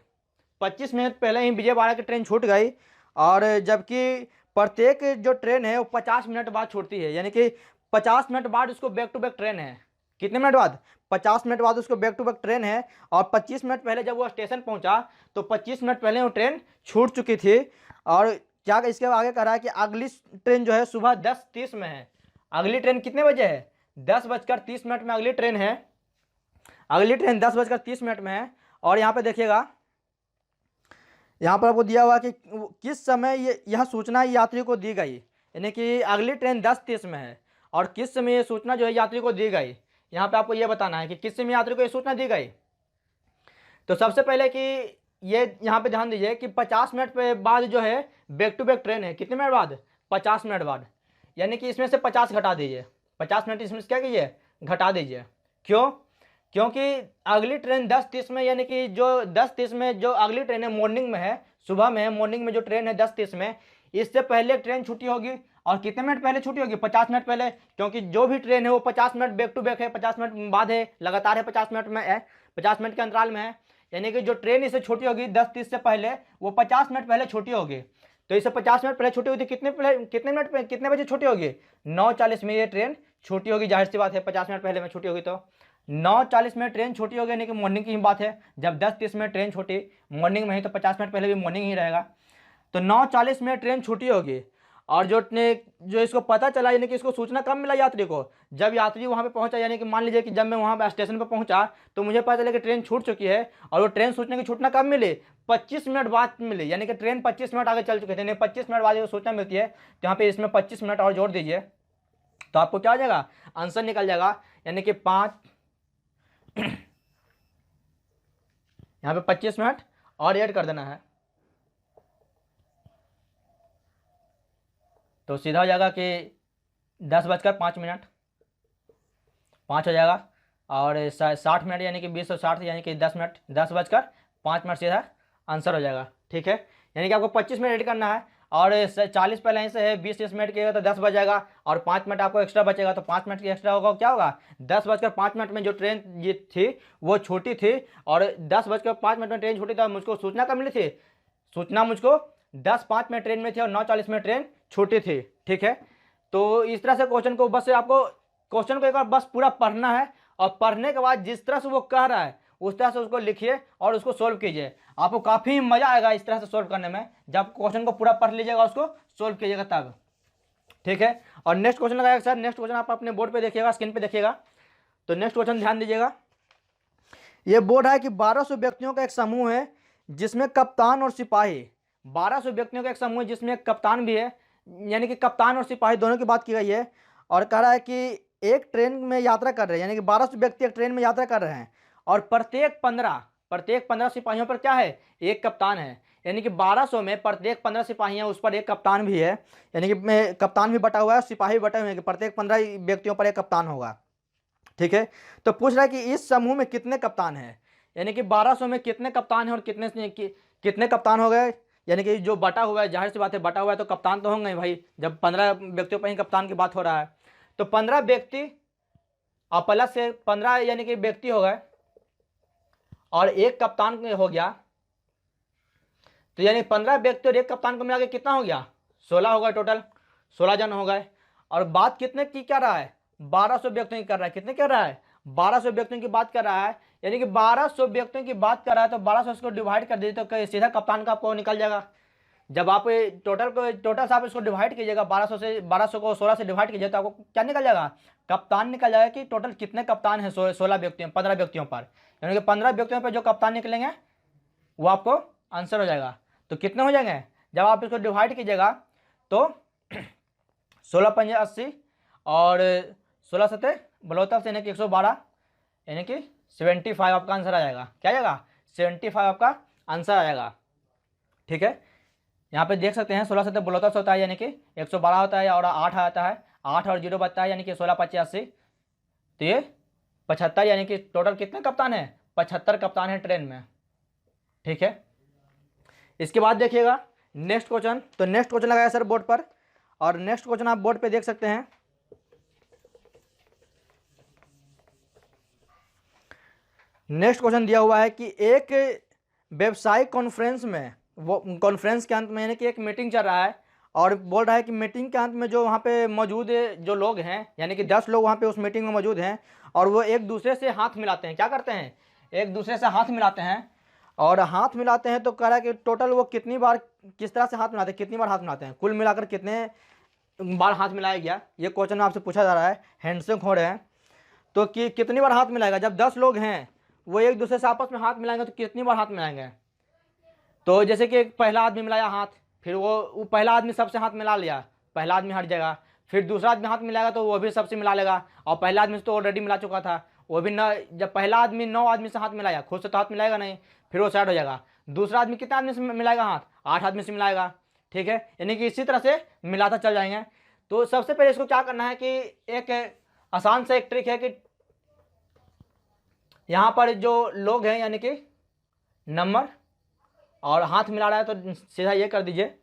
25 मिनट पहले ही विजयवाड़ा की ट्रेन छूट गई, और जबकि प्रत्येक जो ट्रेन है वो 50 मिनट बाद छूटती है। यानी कि 50 मिनट बाद उसको बैक टू बैक ट्रेन है। कितने मिनट बाद? 50 मिनट बाद उसको बैक टू बैक ट्रेन है। और 25 मिनट पहले जब वो स्टेशन पहुंचा तो 25 मिनट पहले वो ट्रेन छूट चुकी थी। और क्या इसके आगे कह रहा है कि अगली ट्रेन जो है सुबह 10:30 में है। अगली ट्रेन कितने बजे है? 10:30 में अगली ट्रेन है। अगली ट्रेन 10:30 में है। और यहाँ पे देखिएगा, यहाँ पर आपको दिया हुआ कि किस समय यह सूचना यात्री को दी गई। यानी कि अगली ट्रेन 10:30 में है और किस समय ये सूचना जो है यात्री को दी गई। यहाँ पे आपको ये बताना है कि किस समय यात्री को ये सूचना दी गई। तो सबसे पहले कि ये यहाँ पे ध्यान दीजिए कि 50 मिनट पे बाद जो है बैक टू बैक ट्रेन है। कितने मिनट बाद? 50 मिनट बाद। यानी कि इसमें से 50 घटा दीजिए, 50 मिनट इसमें से क्या कीजिए? घटा दीजिए। क्यों? क्योंकि अगली ट्रेन 10:30 में, यानी कि जो 10:30 में जो अगली ट्रेन है मॉर्निंग में है, सुबह में है। मॉर्निंग में जो ट्रेन है 10:30 में, इससे पहले ट्रेन छुट्टी होगी। और कितने मिनट पहले छुट्टी होगी? 50 मिनट पहले। क्योंकि जो भी ट्रेन है वो 50 मिनट बैक टू बैक है, 50 मिनट बाद है, लगातार है, 50 मिनट में है, 50 मिनट के अंतराल में है। यानी कि जो ट्रेन इसे छुट्टी होगी 10:30 से पहले, वो 50 मिनट पहले छुट्टी होगी। तो इसे 50 मिनट पहले छुट्टी हुई थी, कितने मिनट पे, कितने बजे छुट्टी होगी? 9:40 में ये ट्रेन छुट्टी होगी। जाहिर सी बात है 50 मिनट पहले में छुट्टी होगी तो 9:40 में ट्रेन छुट्टी होगी। यानी कि मॉर्निंग की ही बात है। जब 10:30 में ट्रेन छुट्टी मॉर्निंग में ही, तो 50 मिनट पहले भी मॉर्निंग ही रहेगा। तो 9:40 में ट्रेन छुट्टी होगी। और जो इसको पता चला, यानी कि इसको सूचना कब मिला यात्री को? जब यात्री वहाँ पे पहुँचा। यानी कि मान लीजिए कि जब मैं वहाँ पे स्टेशन पे पहुँचा तो मुझे पता चला कि ट्रेन छूट चुकी है। और वो ट्रेन सूचना की सूचना कब मिली? 25 मिनट बाद मिली। यानी कि ट्रेन 25 मिनट आगे चल चुके थे, 25 मिनट बाद सूचना मिलती है। तो यहाँ पे इसमें 25 मिनट और जोड़ दीजिए तो आपको क्या हो जाएगा? आंसर निकल जाएगा। यानी कि 5 यहाँ पे 25 मिनट और ऐड कर देना है तो सीधा हो जाएगा कि 10:05 5 हो जाएगा। और 60 मिनट यानी कि 20 और 60 यानी कि 10 मिनट, 10:05 सीधा आंसर हो जाएगा। ठीक है, यानी कि आपको 25 मिनट ऐड करना है। और 40 पहले से है, 20 मिनट किएगा तो 10 बच जाएगा। और 5 मिनट आपको एक्स्ट्रा बचेगा, तो 5 मिनट की एक्स्ट्रा होगा, क्या होगा? 10:05 में जो ट्रेन ये थी वो छोटी थी। और 10:05 में ट्रेन छोटी था, मुझको सूचना कब मिली थी? सूचना मुझको 10:05 में ट्रेन में थी और 9:40 में ट्रेन छोटी थी। ठीक है, तो इस तरह से क्वेश्चन को बस आपको क्वेश्चन को एक बार बस पूरा पढ़ना है। और पढ़ने के बाद जिस तरह से वो कह रहा है उस तरह से उसको लिखिए और उसको सोल्व कीजिए। आपको काफ़ी मज़ा आएगा इस तरह से सोल्व करने में, जब क्वेश्चन को पूरा पढ़ लीजिएगा, उसको सोल्व कीजिएगा तब। ठीक है, और नेक्स्ट क्वेश्चन लगाएगा सर। नेक्स्ट क्वेश्चन आप अपने बोर्ड पे देखिएगा, स्क्रीन पे देखिएगा। तो नेक्स्ट क्वेश्चन ध्यान दीजिएगा। ये बोर्ड है कि 1200 व्यक्तियों का एक समूह है जिसमें कप्तान और सिपाही, 1200 व्यक्तियों का एक समूह है जिसमें एक कप्तान भी है, यानी कि कप्तान और सिपाही दोनों की बात की गई है। और कह रहा है कि एक ट्रेन में यात्रा कर रहे हैं, यानी कि 1200 व्यक्ति एक ट्रेन में यात्रा कर रहे हैं और प्रत्येक 15 सिपाहियों पर क्या है, एक कप्तान है। यानी कि 1200 में प्रत्येक 15 सिपाही हैं, उस पर एक कप्तान भी है, यानी कि कप्तान भी बटा हुआ है, सिपाही बटे हुए हैं कि प्रत्येक 15 व्यक्तियों पर एक कप्तान होगा। ठीक है, तो पूछ रहा है कि इस समूह में कितने कप्तान हैं, यानी कि 1200 में कितने कप्तान हैं और कितने कप्तान हो गए। यानी कि जो बटा हुआ है, जाहिर सी बात है बटा हुआ है तो कप्तान तो होंगे ही भाई, जब 15 व्यक्तियों पर ही कप्तान की बात हो रहा है। तो 15 व्यक्ति और प्लस से 15 यानी कि व्यक्ति हो गए और एक कप्तान हो गया, तो यानी 15 व्यक्ति और एक कप्तान को मिला के कितना हो गया, 16 हो गए, टोटल 16 जन हो गए। और बात कितने की कर रहा है, 1200 व्यक्तियों की कर रहा है। कितने कर रहा है, 1200 व्यक्तियों की बात कर रहा है, यानी कि 1200 व्यक्तियों की बात कर रहा है तो 1200 को डिवाइड कर दीजिए तो सीधा कप्तान का आपको निकल जाएगा। जब आप टोटल से आप इसको डिवाइड कीजिएगा, 1200 को 16 से डिवाइड कीजिए तो आपको क्या निकल जाएगा, कप्तान निकल जाएगा कि टोटल कितने कप्तान हैं 16 व्यक्तियों 15 व्यक्तियों पर, यानी कि 15 व्यक्तियों पर जो कप्तान निकलेंगे वो आपको आंसर हो जाएगा। तो कितने हो जाएंगे, जब आप इसको डिवाइड कीजिएगा तो 16 पंजे 80 और 16 सतह बलौतर से यानी कि 112, यानी कि 75 आपका आंसर आ जाएगा। क्या आएगा, 75 आपका आंसर आ जाएगा। ठीक है, यहाँ पे देख सकते हैं 16 सतह बलौतर से होता है यानी कि 112 होता है और 8 आता है, 8 और 0 बचता है यानी कि 16 25 80, तो ये 75, यानी कि टोटल कितने कप्तान हैं, 75 कप्तान हैं ट्रेन में। ठीक है, इसके बाद देखिएगा नेक्स्ट क्वेश्चन। तो नेक्स्ट क्वेश्चन लगाया सर बोर्ड पर, और नेक्स्ट क्वेश्चन आप बोर्ड पे देख सकते हैं। नेक्स्ट क्वेश्चन दिया हुआ है कि एक व्यावसायिक कॉन्फ्रेंस में, वो कॉन्फ्रेंस के अंत में यानी कि एक मीटिंग चल रहा है और बोल रहा है कि मीटिंग के अंत में जो वहाँ पे मौजूद जो लोग हैं, यानी कि 10 लोग वहाँ पे उस मीटिंग में मौजूद हैं और वो एक दूसरे से हाथ मिलाते हैं। क्या करते हैं, एक दूसरे से हाथ मिलाते हैं, और हाथ मिलाते हैं तो कह रहा है कि टोटल वो कितनी बार किस तरह से हाथ मिलाते हैं, कितनी बार हाथ मिलाते हैं, कुल मिलाकर कितने बार हाथ मिलाया गया, ये क्वेश्चन आपसे पूछा जा रहा है। हैंडशेक हो रहे हैं तो कि कितनी बार हाथ मिलाएगा, जब 10 लोग हैं वो एक दूसरे से आपस में हाथ मिलाएंगे तो कितनी बार हाथ मिलाएंगे। तो जैसे कि पहला आदमी मिलाया हाथ, फिर वो पहला आदमी सबसे हाथ मिला लिया, पहला आदमी हट जाएगा, फिर दूसरा आदमी हाथ मिलाएगा तो वो भी सबसे मिला लेगा, और पहला आदमी से तो ऑलरेडी मिला चुका था वो भी न, जब पहला आदमी 9 आदमी से हाथ मिलाया, खुद से तो हाथ मिलाएगा नहीं, फिर वो साइड हो जाएगा। दूसरा आदमी कितने आदमी से मिलाएगा हाथ, 8 आदमी से मिलाएगा। ठीक है, यानी कि इसी तरह से मिलाता चल जाएंगे। तो सबसे पहले इसको क्या करना है कि एक आसान सा एक ट्रिक है कि यहाँ पर जो लोग हैं यानी कि नंबर और हाथ मिला रहा है तो सीधा ये कर दीजिए,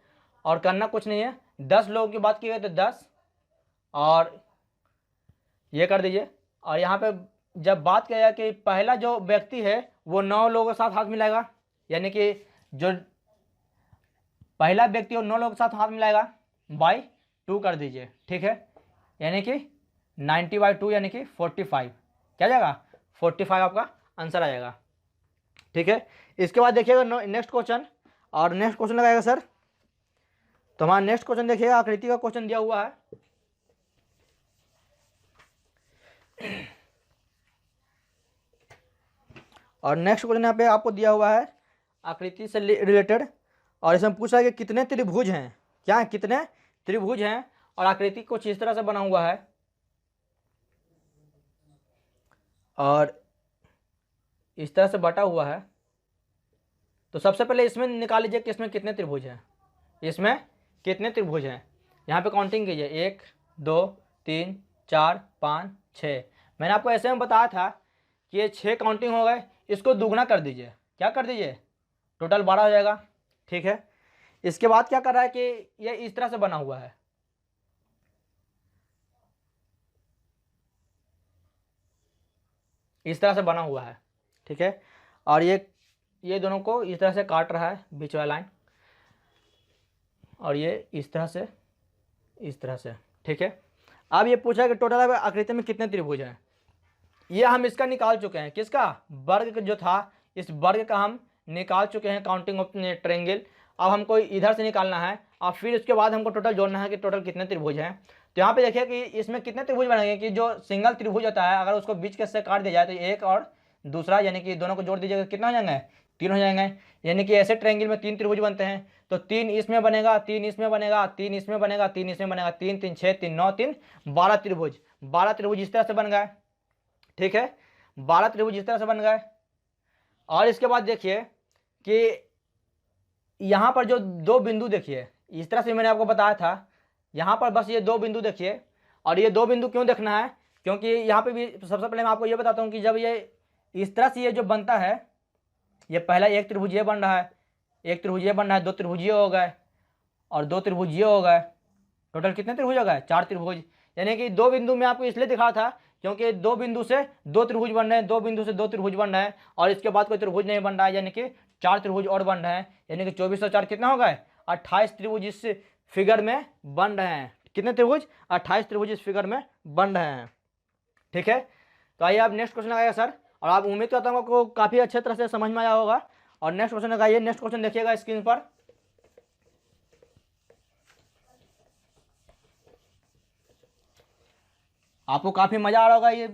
और करना कुछ नहीं है। 10 लोगों की बात की गई तो 10 और ये कर दीजिए, और यहाँ पे जब बात किया जाए कि पहला जो व्यक्ति है वो 9 लोगों के साथ हाथ मिलाएगा, यानी कि जो पहला व्यक्ति वो 9 लोगों के साथ हाथ मिलाएगा बाई 2 कर दीजिए। ठीक है, यानी कि 90/2 यानी कि 45, क्या जाएगा 45 आपका आंसर आ जाएगा। ठीक है, इसके बाद देखिएगा नेक्स्ट क्वेश्चन, और नेक्स्ट क्वेश्चन लगाएगा सर। तो हमारा नेक्स्ट क्वेश्चन देखिएगा, आकृति का क्वेश्चन दिया हुआ है। और नेक्स्ट क्वेश्चन यहाँ पे आपको दिया हुआ है आकृति से रिलेटेड, और इसमें पूछा है कि कितने त्रिभुज हैं, क्या कितने त्रिभुज हैं, और आकृति कुछ इस तरह से बना हुआ है, और इस तरह से बटा हुआ है। तो सबसे पहले इसमें निकाल लीजिए कि इसमें कितने त्रिभुज हैं, इसमें कितने त्रिभुज हैं। यहाँ पे काउंटिंग कीजिए, 1 2 3 4 5 6। मैंने आपको ऐसे में बताया था कि ये 6 काउंटिंग हो गए, इसको दुगना कर दीजिए, क्या कर दीजिए, टोटल 12 हो जाएगा। ठीक है, इसके बाद क्या कर रहा है कि ये इस तरह से बना हुआ है, इस तरह से बना हुआ है। ठीक है, और ये दोनों को इस तरह से काट रहा है बीच वाला लाइन, और ये इस तरह से इस तरह से। ठीक है, अब ये पूछा कि टोटल आकृति में कितने त्रिभुज हैं, ये हम इसका निकाल चुके हैं, किसका, वर्ग जो था इस वर्ग का हम निकाल चुके हैं, काउंटिंग ऑफ ट्रायंगल। अब हमको इधर से निकालना है और फिर उसके बाद हमको टोटल जोड़ना है कि टोटल कितने त्रिभुज हैं। तो यहाँ पे देखिए कि इसमें कितने त्रिभुज बनेंगे कि जो सिंगल त्रिभुज होता है अगर उसको बीच के से काट दिया जाए तो एक और दूसरा यानी कि दोनों को जोड़ दीजिएगा कितना हो जाएंगे, 3 हो जाएंगे। यानी कि ऐसे ट्रायंगल में 3 त्रिभुज बनते हैं, तो 3 इसमें बनेगा, 3 इसमें बनेगा, 3 इसमें बनेगा, 3 इसमें बनेगा, 3 3 6 3 9 3 12 त्रिभुज, 12 त्रिभुज इस तरह से बन गए। ठीक है, 12 त्रिभुज इस तरह से बन गए। और इसके बाद देखिए कि यहाँ पर जो 2 बिंदु देखिए इस तरह से मैंने आपको बताया था, यहाँ पर बस ये 2 बिंदु देखिए। और ये 2 बिंदु क्यों देखना है, क्योंकि यहाँ पे भी सबसे पहले मैं आपको ये बताता हूँ कि जब ये इस तरह से ये जो बनता है, ये पहला एक त्रिभुज ये बन रहा है, एक त्रिभुज ये बन रहा है, 2 त्रिभुज ये हो गए और 2 त्रिभुज ये हो गए। टोटल कितने त्रिभुज हो गए, 4 त्रिभुज। यानी कि 2 बिंदु में आपको इसलिए दिखा था क्योंकि 2 बिंदु से 2 त्रिभुज बन रहे हैं, 2 बिंदु से 2 त्रिभुज बन रहे हैं और इसके बाद कोई त्रिभुज नहीं बन रहा है, यानी कि 4 त्रिभुज और बन रहे हैं। यानी कि 24 और 4 कितना हो गए, 28 त्रिभुज इस फिगर में बन रहे हैं। कितने त्रिभुज, 28 त्रिभुज इस फिगर में बन रहे हैं। ठीक है, तो आइए आप नेक्स्ट क्वेश्चन लगाइए सर, और आप उम्मीद करता हूँ आपको काफ़ी अच्छे तरह से समझ में आया होगा। और नेक्स्ट क्वेश्चन लगाइए, नेक्स्ट क्वेश्चन देखिएगा स्क्रीन पर। आपको काफ़ी मज़ा आ रहा होगा ये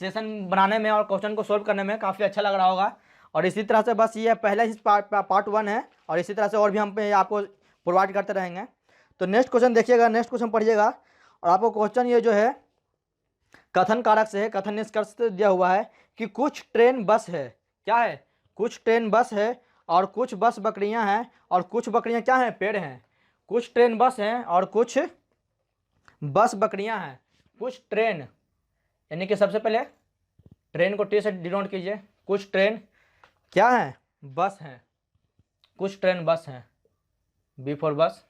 सेशन बनाने में और क्वेश्चन को सोल्व करने में काफ़ी अच्छा लग रहा होगा। और इसी तरह से बस ये पहले ही पार्ट 1 है और इसी तरह से और भी हम पे आपको प्रोवाइड करते रहेंगे। तो नेक्स्ट क्वेश्चन देखिएगा, नेक्स्ट क्वेश्चन पढ़िएगा। और आपको क्वेश्चन ये जो है कथन कारक से है, कथन निष्कर्ष से दिया हुआ है कि कुछ ट्रेन बस है, क्या है, कुछ ट्रेन बस है और कुछ बस बकरियां हैं और कुछ बकरियां क्या हैं, पेड़ हैं। कुछ ट्रेन बस हैं और कुछ बस बकरियां हैं। कुछ ट्रेन यानी कि सबसे पहले ट्रेन को टी से डिनोट कीजिए। कुछ ट्रेन क्या है, बस हैं, कुछ ट्रेन बस हैं, बी फॉर बस।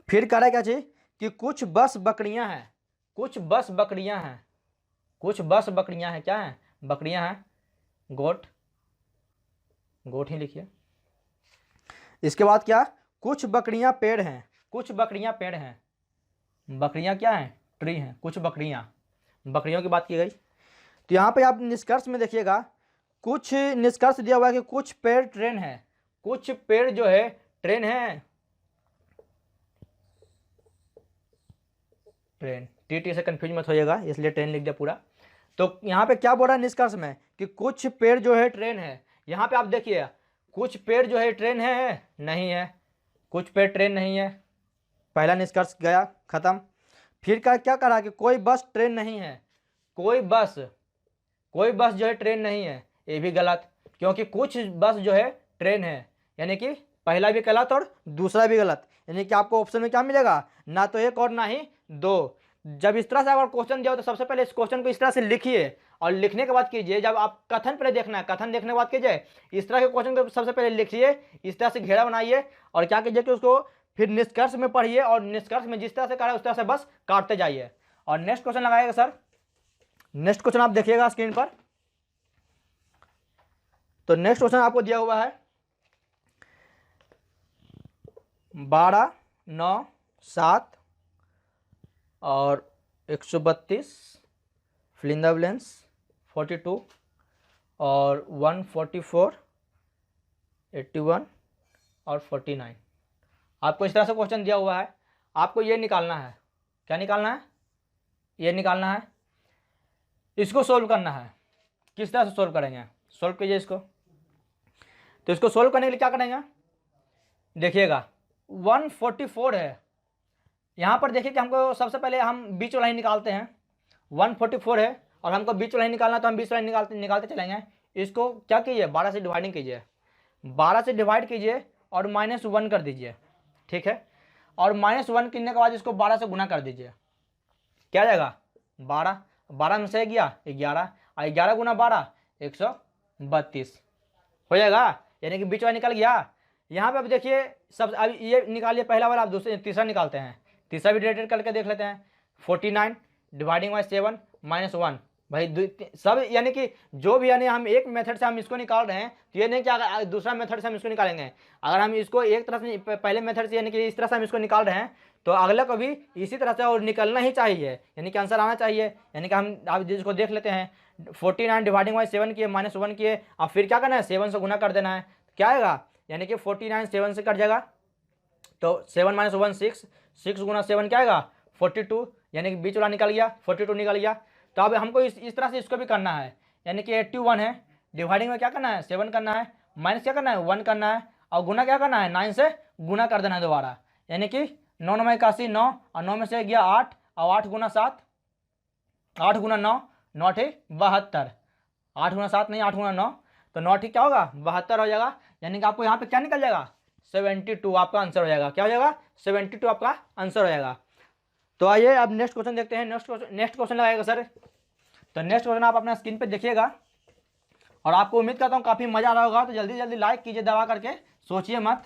फिर कह रहा है क्या चीज कि कुछ बस बकरियां हैं, कुछ बस बकरियां हैं, कुछ बस बकरियां हैं, क्या हैं, बकरियां हैं, गोट, गोट ही लिखिए। इसके बाद क्या, कुछ बकरियां पेड़ हैं, कुछ बकरियां पेड़ हैं, बकरियां क्या हैं, ट्री हैं, कुछ बकरियां, बकरियों की बात की गई। तो यहाँ पे आप निष्कर्ष में देखिएगा, कुछ निष्कर्ष दिया हुआ है कि कुछ पेड़ ट्रेन है, कुछ पेड़ जो है ट्रेन है, ट्रेन, टी से कंफ्यूज मत होइएगा इसलिए ट्रेन लिख दिया पूरा। तो यहाँ पे क्या बोल रहा है निष्कर्ष में कि कुछ पेड़ जो है ट्रेन है। यहाँ पे आप देखिए कुछ पेड़ जो है ट्रेन है, नहीं है, कुछ पेड़ ट्रेन नहीं है, पहला निष्कर्ष गया खत्म। फिर क्या करा कि कोई बस ट्रेन नहीं है, कोई बस जो है ट्रेन नहीं है, ये भी गलत, क्योंकि कुछ बस जो है ट्रेन है, यानी कि पहला भी गलत और दूसरा भी गलत। यानी कि आपको ऑप्शन में क्या मिलेगा, ना तो एक और ना ही दो। जब इस तरह से अगर क्वेश्चन दिया हो तो सबसे पहले इस क्वेश्चन को इस तरह से लिखिए और लिखने के बाद कीजिए, जब आप कथन पहले देखना है, कथन देखने के बाद कीजिए, इस तरह के क्वेश्चन को सबसे पहले लिखिए, इस तरह से घेरा बनाइए और क्या कीजिए कि उसको फिर निष्कर्ष में पढ़िए और निष्कर्ष में जिस तरह से करा उस तरह से बस काटते जाइए। और नेक्स्ट क्वेश्चन लगाइएगा सर, नेक्स्ट क्वेश्चन आप देखिएगा स्क्रीन पर। तो नेक्स्ट क्वेश्चन आपको दिया हुआ है 12 9 7 और 132 फिल इन द ब्लैंक्स 42 और 144 81 और 49। आपको इस तरह से क्वेश्चन दिया हुआ है, आपको ये निकालना है, क्या निकालना है, ये निकालना है, इसको सोल्व करना है। किस तरह से सोल्व करेंगे, सोल्व कीजिए इसको। तो इसको सोल्व करने के लिए क्या करेंगे, देखिएगा 144 है, यहाँ पर देखिए कि हमको सबसे पहले हम बीच वाला ही निकालते हैं। 144 है और हमको बीच वाला ही निकालना, तो हम बीच वाला निकालते चलेंगे। इसको क्या कीजिए, 12 से डिवाइडिंग कीजिए, 12 से डिवाइड कीजिए और -1 कर दीजिए, ठीक है। और -1 करने के बाद इसको 12 से गुना कर दीजिए, क्या आ जाएगा 12, 12 में से गया 11 और 11 गुना 12 132 हो जाएगा, यानी कि बीच वाला निकल गया। यहाँ पे अब देखिए सब, अब ये निकालिए पहला वाला, आप दूसरे तीसरा निकालते हैं, तीसरा भी डिवाइडेड करके देख लेते हैं। 49 डिवाइडिंग बाई 7 -1 भाई सब, यानी कि जो भी, यानी हम एक मेथड से हम इसको निकाल रहे हैं, तो ये नहीं कि अगर दूसरा मेथड से हम इसको निकालेंगे। अगर हम इसको एक तरह से पहले मेथड से यानी कि इस तरह से हम इसको निकाल रहे हैं, तो अगला को भी इसी तरह से और निकलना ही चाहिए, यानी कि आंसर आना चाहिए। यानी कि हम आप जिसको देख लेते हैं 49 डिवाइडिंग बाई 7 किए, -1 किए, और फिर क्या करना है 7 से गुना कर देना है, क्या आएगा, यानी कि 49 7 से कट जाएगा, तो 7 - 1 6, 6 गुना 7 क्या आएगा 42, यानी कि बीच वाला निकल गया, 42 निकल गया। तो अब हमको इस तरह से इसको भी करना है, यानी कि 81 है, डिवाइडिंग में क्या करना है 7 करना है, माइनस क्या करना है 1 करना है, और गुना क्या करना है 9 से गुना कर देना है दोबारा, यानी कि 9 9 81 9, और 9 में से गया 8, और 8 गुना 7, 8 गुना 9, 9 ठीक 72, 8 गुना 7 नहीं 8 गुना 9, तो 9 ठीक क्या होगा 72 हो जाएगा। यानी कि आपको यहाँ पे क्या निकल जाएगा 72 आपका आंसर हो जाएगा। क्या हो जाएगा 72 आपका आंसर हो जाएगा। तो आइए अब नेक्स्ट क्वेश्चन देखते हैं। नेक्स्ट क्वेश्चन लगाएगा सर। तो नेक्स्ट क्वेश्चन आप अपना स्क्रीन पे देखिएगा, और आपको उम्मीद करता हूँ काफ़ी मज़ा आ रहा होगा। तो जल्दी जल्दी लाइक कीजिए दबा करके, सोचिए मत।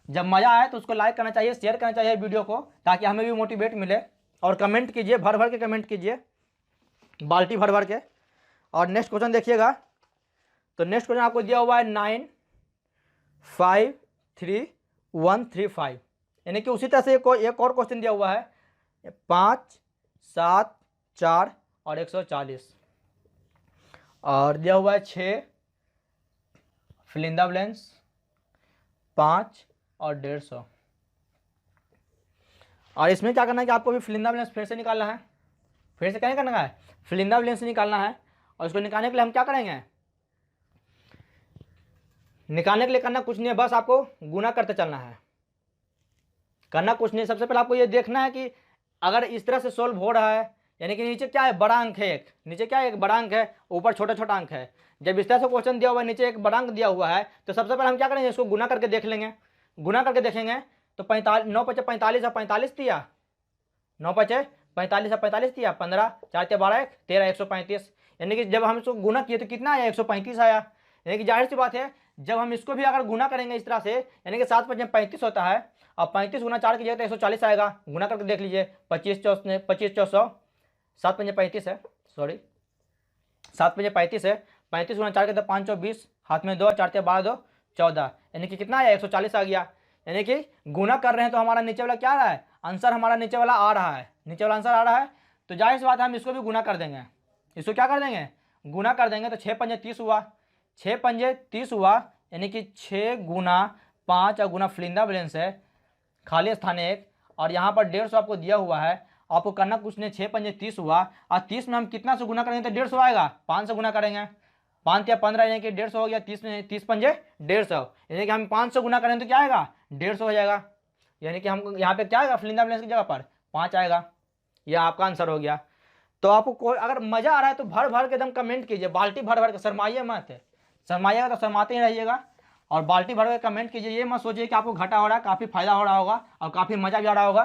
जब मज़ा आए तो उसको लाइक करना चाहिए, शेयर करना चाहिए वीडियो को, ताकि हमें भी मोटिवेट मिले। और कमेंट कीजिए, भर भर के कमेंट कीजिए, बाल्टी भर भर के। और नेक्स्ट क्वेश्चन देखिएगा। तो नेक्स्ट क्वेश्चन आपको दिया हुआ है 9 5 3 1 3 5, यानी कि उसी तरह से एक और क्वेश्चन दिया हुआ है 5 7 4 और 140, और दिया हुआ है 6 फिलिंदा ब्लैंक्स 5 और 150। और इसमें क्या करना है कि आपको भी फिलिंदा ब्लैंक्स फिर से निकालना है, फिर से क्या करना है फिलिंदा ब्लैंक्स निकालना है। और इसको निकालने के लिए हम क्या करेंगे, निकालने के लिए करना कुछ नहीं है, बस आपको गुना करते चलना है, करना कुछ नहीं। सबसे पहले आपको ये देखना है कि अगर इस तरह से सोल्व हो रहा है, यानी कि नीचे क्या है बड़ा अंक है, एक नीचे क्या है एक बड़ा अंक है, ऊपर छोटा छोटा अंक है। जब इस तरह से क्वेश्चन दिया हुआ है, नीचे एक बड़ा अंक दिया हुआ है, तो सबसे पहले हम क्या करेंगे इसको गुना करके देख लेंगे। गुना करके देखेंगे तो 9 × 45 और 45 दिया, 9 × 45 और 45 दिया, 15 4 12 13 135। यानी कि जब हम इसको गुना किए तो कितना आया 135 आया। यानी कि जाहिर सी बात है जब हम इसको भी अगर गुना करेंगे इस तरह से, यानी कि 7 × 35 होता है, और 35 गुना 4 कीजिएगा तो 140 आएगा। गुना करके देख लीजिए 25 400, 7 × 35 है, सॉरी 7 × 35 है, 35 गुना 4 के तो 520, हाथ में 2 4 12 2 14, यानी कि कितना आया 140 आ गया। यानी कि गुना कर रहे हैं तो हमारा नीचे वाला क्या आ रहा है आंसर, हमारा नीचे वाला आ रहा है, नीचे वाला आंसर आ रहा है। तो जाहिर सी बात है हम इसको भी गुना कर देंगे, इसको क्या कर देंगे गुना कर देंगे। तो 6 × 30 हुआ, 6 × 30 हुआ, यानी कि 6 गुना 5 और गुना फिलिंदा ब्लैंक्स है, खाली स्थान 1, और यहाँ पर 150 आपको दिया हुआ है। आपको करना कुछ नहीं, 6 × 30 हुआ, और 30 में हम कितना से गुना करेंगे तो 150 आएगा, 5 से गुना करेंगे, 5 या 15 यानी कि 150 हो गया, 30 में 30 × 150, यानी कि हम 5 से गुना करेंगे तो क्या आएगा 150 हो जाएगा। यानी कि हम यहाँ पे क्या आएगा फिलिंदा ब्लैंक्स की जगह पर 5 आएगा। यह आपका आंसर हो गया। तो आपको कोई अगर मजा आ रहा है तो भर भर के एकदम कमेंट कीजिए, बाल्टी भर भर के, शर्माइए मत, शर्माइएगा तो शर्माते ही रहिएगा। और बाल्टी भर के कमेंट कीजिए, ये मत सोचिए कि आपको घाटा हो रहा है, काफ़ी फायदा हो रहा होगा और काफ़ी मजा भी आ रहा होगा।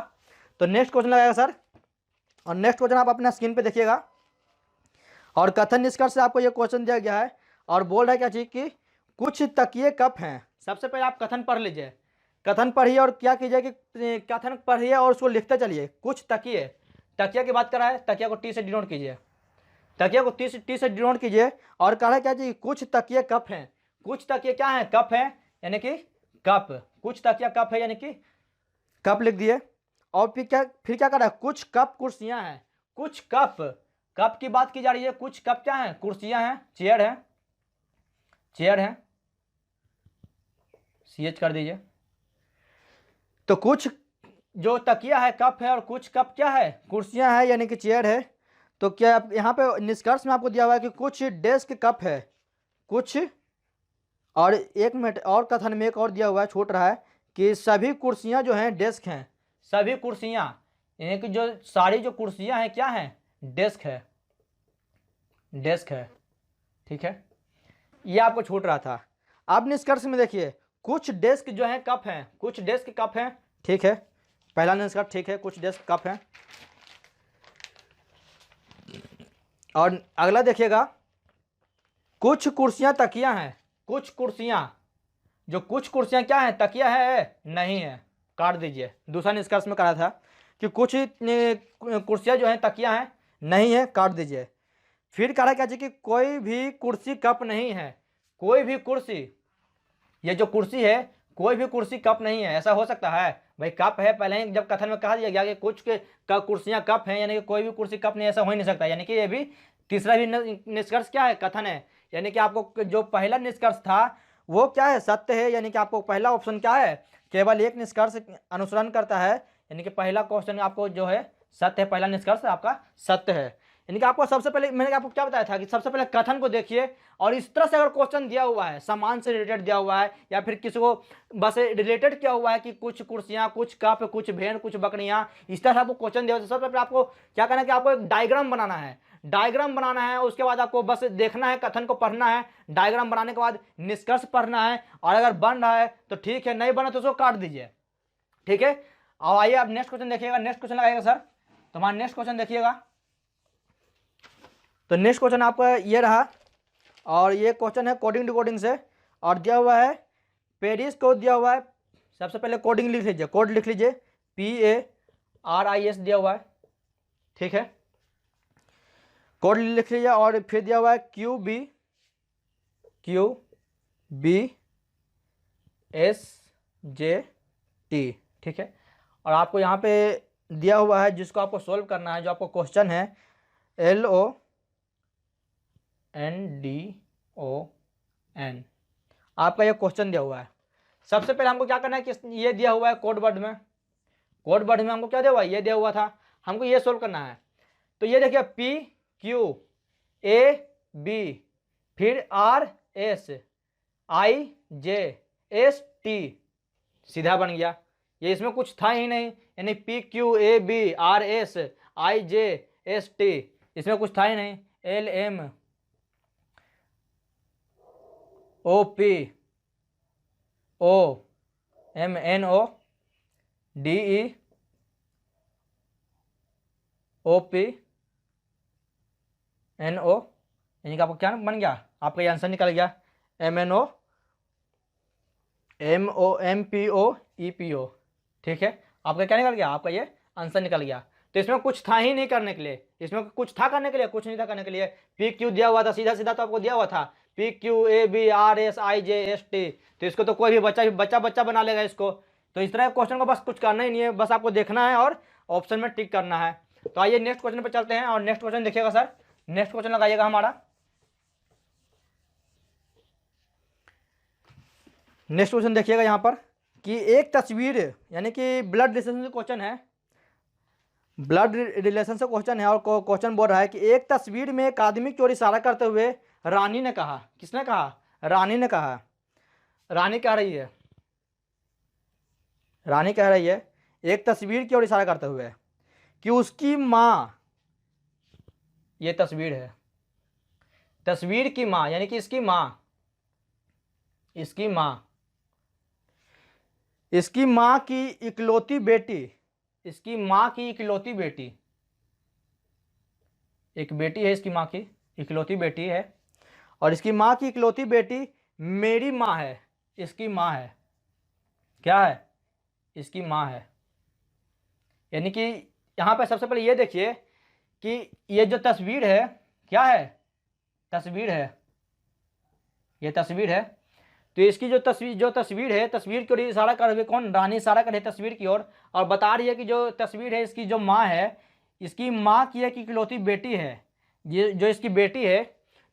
तो नेक्स्ट क्वेश्चन लगाएगा सर, और नेक्स्ट क्वेश्चन आप अपना स्क्रीन पे देखिएगा। और कथन निष्कर्ष से आपको ये क्वेश्चन दिया गया है, और बोल रहा है क्या चीज़ कि कुछ तकिए कप हैं। सबसे पहले आप कथन पढ़ लीजिए, कथन पढ़िए और क्या कीजिए कि कथन पढ़िए और उसको लिखते चलिए। कुछ तकिए, तकिया की बात कर रहा है, तकिया को टी से डिनोट कीजिए, तकिया को टी से डिनोट कीजिए। और कह रहा है क्या जी कुछ तकिए कप हैं, कुछ तकिए क्या है कप है, यानी कि कप, कुछ तकिया कप है यानी कि कप लिख दिए। और फिर क्या कर रहा है कुछ कप कुर्सियां हैं, कुछ कप, कप की बात की जा रही है, कुछ कप क्या है कुर्सियां हैं, चेयर है, चेयर है, CH कर दीजिए। तो कुछ जो तकिया है कप है, और कुछ कप क्या है कुर्सियां है यानी कि चेयर है। तो क्या यहाँ पे निष्कर्ष में आपको दिया हुआ है कि कुछ डेस्क कप है, कुछ, और एक मिनट और कथन में एक और दिया हुआ है, छूट रहा है कि सभी कुर्सियां जो हैं डेस्क हैं, सभी कुर्सियां, यानी कि जो सारी जो कुर्सियां हैं क्या हैं डेस्क है, डेस्क है, ठीक है, ये आपको छूट रहा था। अब निष्कर्ष में देखिए कुछ डेस्क जो है कप हैं, कुछ डेस्क कप हैं, ठीक है, पहला निष्कर्ष ठीक है, कुछ डेस्क कप हैं। और अगला देखिएगा कुछ कुर्सियां तकिया हैं, कुछ कुर्सियां, जो कुछ कुर्सियां क्या है तकिया है नहीं है, काट दीजिए। दूसरा निष्कर्ष में कहा था कि कुछ कुर्सियां जो हैं तकिया हैं नहीं है, काट दीजिए। फिर कहा क्या जी कि कोई भी कुर्सी कप नहीं है, कोई भी कुर्सी, ये जो कुर्सी है कोई भी कुर्सी कप नहीं है। ऐसा हो सकता है भाई कप है, पहले ही जब कथन में कहा दिया गया कि कुछ कुर्सियां कप हैं, यानी कि कोई भी कुर्सी कप नहीं, ऐसा हो ही नहीं सकता। यानी कि ये भी तीसरा भी निष्कर्ष क्या है कथन है, यानी कि आपको जो पहला निष्कर्ष था वो क्या है सत्य है, यानी कि आपको पहला ऑप्शन क्या है केवल एक निष्कर्ष अनुसरण करता है, यानी कि पहला क्वेश्चन आपको जो है सत्य है, पहला निष्कर्ष आपका सत्य है। यानी कि आपको सबसे पहले मैंने आपको क्या बताया था कि सबसे पहले कथन को देखिए, और इस तरह से अगर क्वेश्चन दिया हुआ है, सामान से रिलेटेड दिया हुआ है, या फिर किसी को बस रिलेटेड किया हुआ है कि कुछ कुर्सियां, कुछ कप, कुछ भेड़, कुछ बकरियां, इस तरह से आपको क्वेश्चन दिया हुआ है, सबसे पहले आपको क्या करना है कि आपको एक डायग्राम बनाना है। डायग्राम बनाना है, उसके बाद आपको बस देखना है, कथन को पढ़ना है, डायग्राम बनाने के बाद निष्कर्ष पढ़ना है, और अगर बन रहा है तो ठीक है, नहीं बना तो उसको काट दीजिए। ठीक है, और आइए आप नेक्स्ट क्वेश्चन देखिएगा। नेक्स्ट क्वेश्चन लगाइएगा सर, तो हमारा नेक्स्ट क्वेश्चन देखिएगा। तो नेक्स्ट क्वेश्चन आपका ये रहा, और ये क्वेश्चन है कोडिंग डिकोडिंग से, और दिया हुआ है पेरिस को दिया हुआ है। सबसे पहले कोडिंग लिख लीजिए, कोड लिख लीजिए, PARIS दिया हुआ है। ठीक है, कोड लिख लीजिए, और फिर दिया हुआ है QBSJT। ठीक है, और आपको यहाँ पे दिया हुआ है जिसको आपको सोल्व करना है, जो आपको क्वेश्चन है LONDON, आपका ये क्वेश्चन दिया हुआ है। सबसे पहले हमको क्या करना है कि ये दिया हुआ है कोड वर्ड में, कोड वर्ड में हमको क्या दिया हुआ है, ये दिया हुआ था, हमको ये सोल्व करना है। तो ये देखिए PQAB फिर RSIJST, सीधा बन गया। ये इसमें कुछ था ही नहीं, यानी PQABRSIJST, इसमें कुछ था ही नहीं। LMNOPOMNO, यानी कि आपको क्या बन गया, आपका ये आंसर निकल गया MNOMOMPOEPO। ठीक है, आपका क्या निकल गया, आपका ये आंसर निकल गया। तो इसमें कुछ था ही नहीं करने के लिए, इसमें कुछ था करने के लिए, कुछ नहीं था करने के लिए। PQ दिया हुआ था, सीधा सीधा तो आपको दिया हुआ था PQABRSIJST, तो इसको तो कोई भी बच्चा बना लेगा इसको। तो इस तरह क्वेश्चन को बस कुछ करना ही नहीं है, बस आपको देखना है और ऑप्शन में टिक करना है। तो आइए नेक्स्ट क्वेश्चन पर चलते हैं, और नेक्स्ट क्वेश्चन देखिएगा सर। नेक्स्ट क्वेश्चन लगाइएगा हमारा। नेक्स्ट क्वेश्चन देखिएगा यहाँ पर कि एक तस्वीर, यानी कि ब्लड रिलेशन से क्वेश्चन है, ब्लड रिलेशन से क्वेश्चन है, और क्वेश्चन बोल रहा है कि एक तस्वीर में एक आदमी की ओर इशारा करते हुए रानी ने कहा, किसने कहा, रानी ने कहा, रानी कह रही है, रानी कह रही है एक तस्वीर की ओर इशारा करते हुए कि उसकी माँ, ये तस्वीर है, तस्वीर की माँ, यानी कि इसकी माँ, इसकी माँ, इसकी माँ की इकलौती बेटी, इसकी माँ की इकलौती बेटी, एक बेटी है इसकी माँ की, इकलौती बेटी है, और इसकी माँ की इकलौती बेटी मेरी माँ है, इसकी माँ है, क्या है, इसकी माँ है। यानी कि यहाँ पे सबसे पहले ये देखिए कि ये जो तस्वीर है क्या है, तस्वीर है, ये तस्वीर है। तो इसकी जो तस्वीर है, तस्वीर की ओर इशारा कर रही है कौन, रानी इशारा कर रही है तस्वीर की ओर, और बता रही है कि जो तस्वीर है इसकी जो माँ है, इसकी माँ की एक इकलौती बेटी है, ये जो इसकी बेटी है,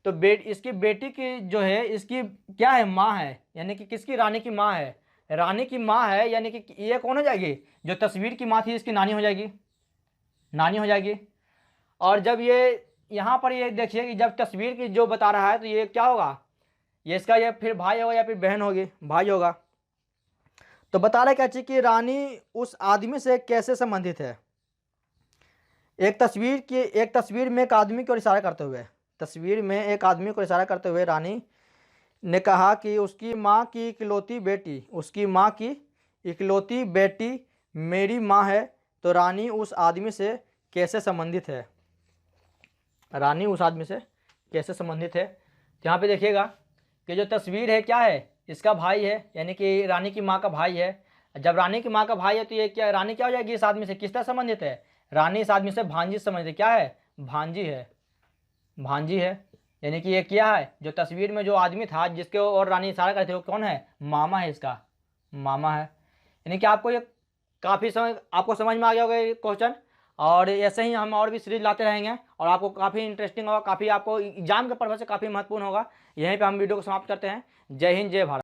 तो इसकी बेटी की जो है, इसकी क्या है, माँ है, यानी कि किसकी, रानी की माँ है, रानी की माँ है, यानी कि ये कौन हो जाएगी, जो तस्वीर की माँ थी इसकी नानी हो जाएगी, नानी हो जाएगी। और जब ये यहाँ पर ये देखिए कि जब तस्वीर की जो बता रहा है, तो ये क्या होगा, ये इसका ये फिर भाई होगा या फिर बहन होगी, भाई होगा। तो बता रहा है क्या चीज कि रानी उस आदमी से कैसे संबंधित है। एक तस्वीर में एक आदमी को इशारा करते हुए, तस्वीर में एक आदमी को इशारा करते हुए रानी ने कहा कि उसकी माँ की इकलौती बेटी, उसकी माँ की इकलौती बेटी मेरी माँ है, तो रानी उस आदमी से कैसे संबंधित है, रानी उस आदमी से कैसे संबंधित है। तो यहाँ पे देखिएगा कि जो तस्वीर है क्या है, इसका भाई है, यानी कि रानी की माँ का भाई है। जब रानी की माँ का भाई है तो ये क्या, रानी क्या हो जाएगी, इस आदमी से किस तरह संबंधित है, रानी इस आदमी से भांजी संबंधित है, क्या है, भांजी है, भांजी है। यानी कि ये क्या है, जो तस्वीर में जो आदमी था जिसके और रानी इशारा करते थे वो कौन है, मामा है, इसका मामा है। यानी कि आपको ये काफ़ी आपको समझ में आ गया होगा ये क्वेश्चन, और ऐसे ही हम और भी सीरीज लाते रहेंगे, और आपको काफ़ी इंटरेस्टिंग होगा, काफ़ी आपको एग्जाम के पर्पज से काफ़ी महत्वपूर्ण होगा। यहीं पे हम वीडियो को समाप्त करते हैं। जय हिंद, जय भारत।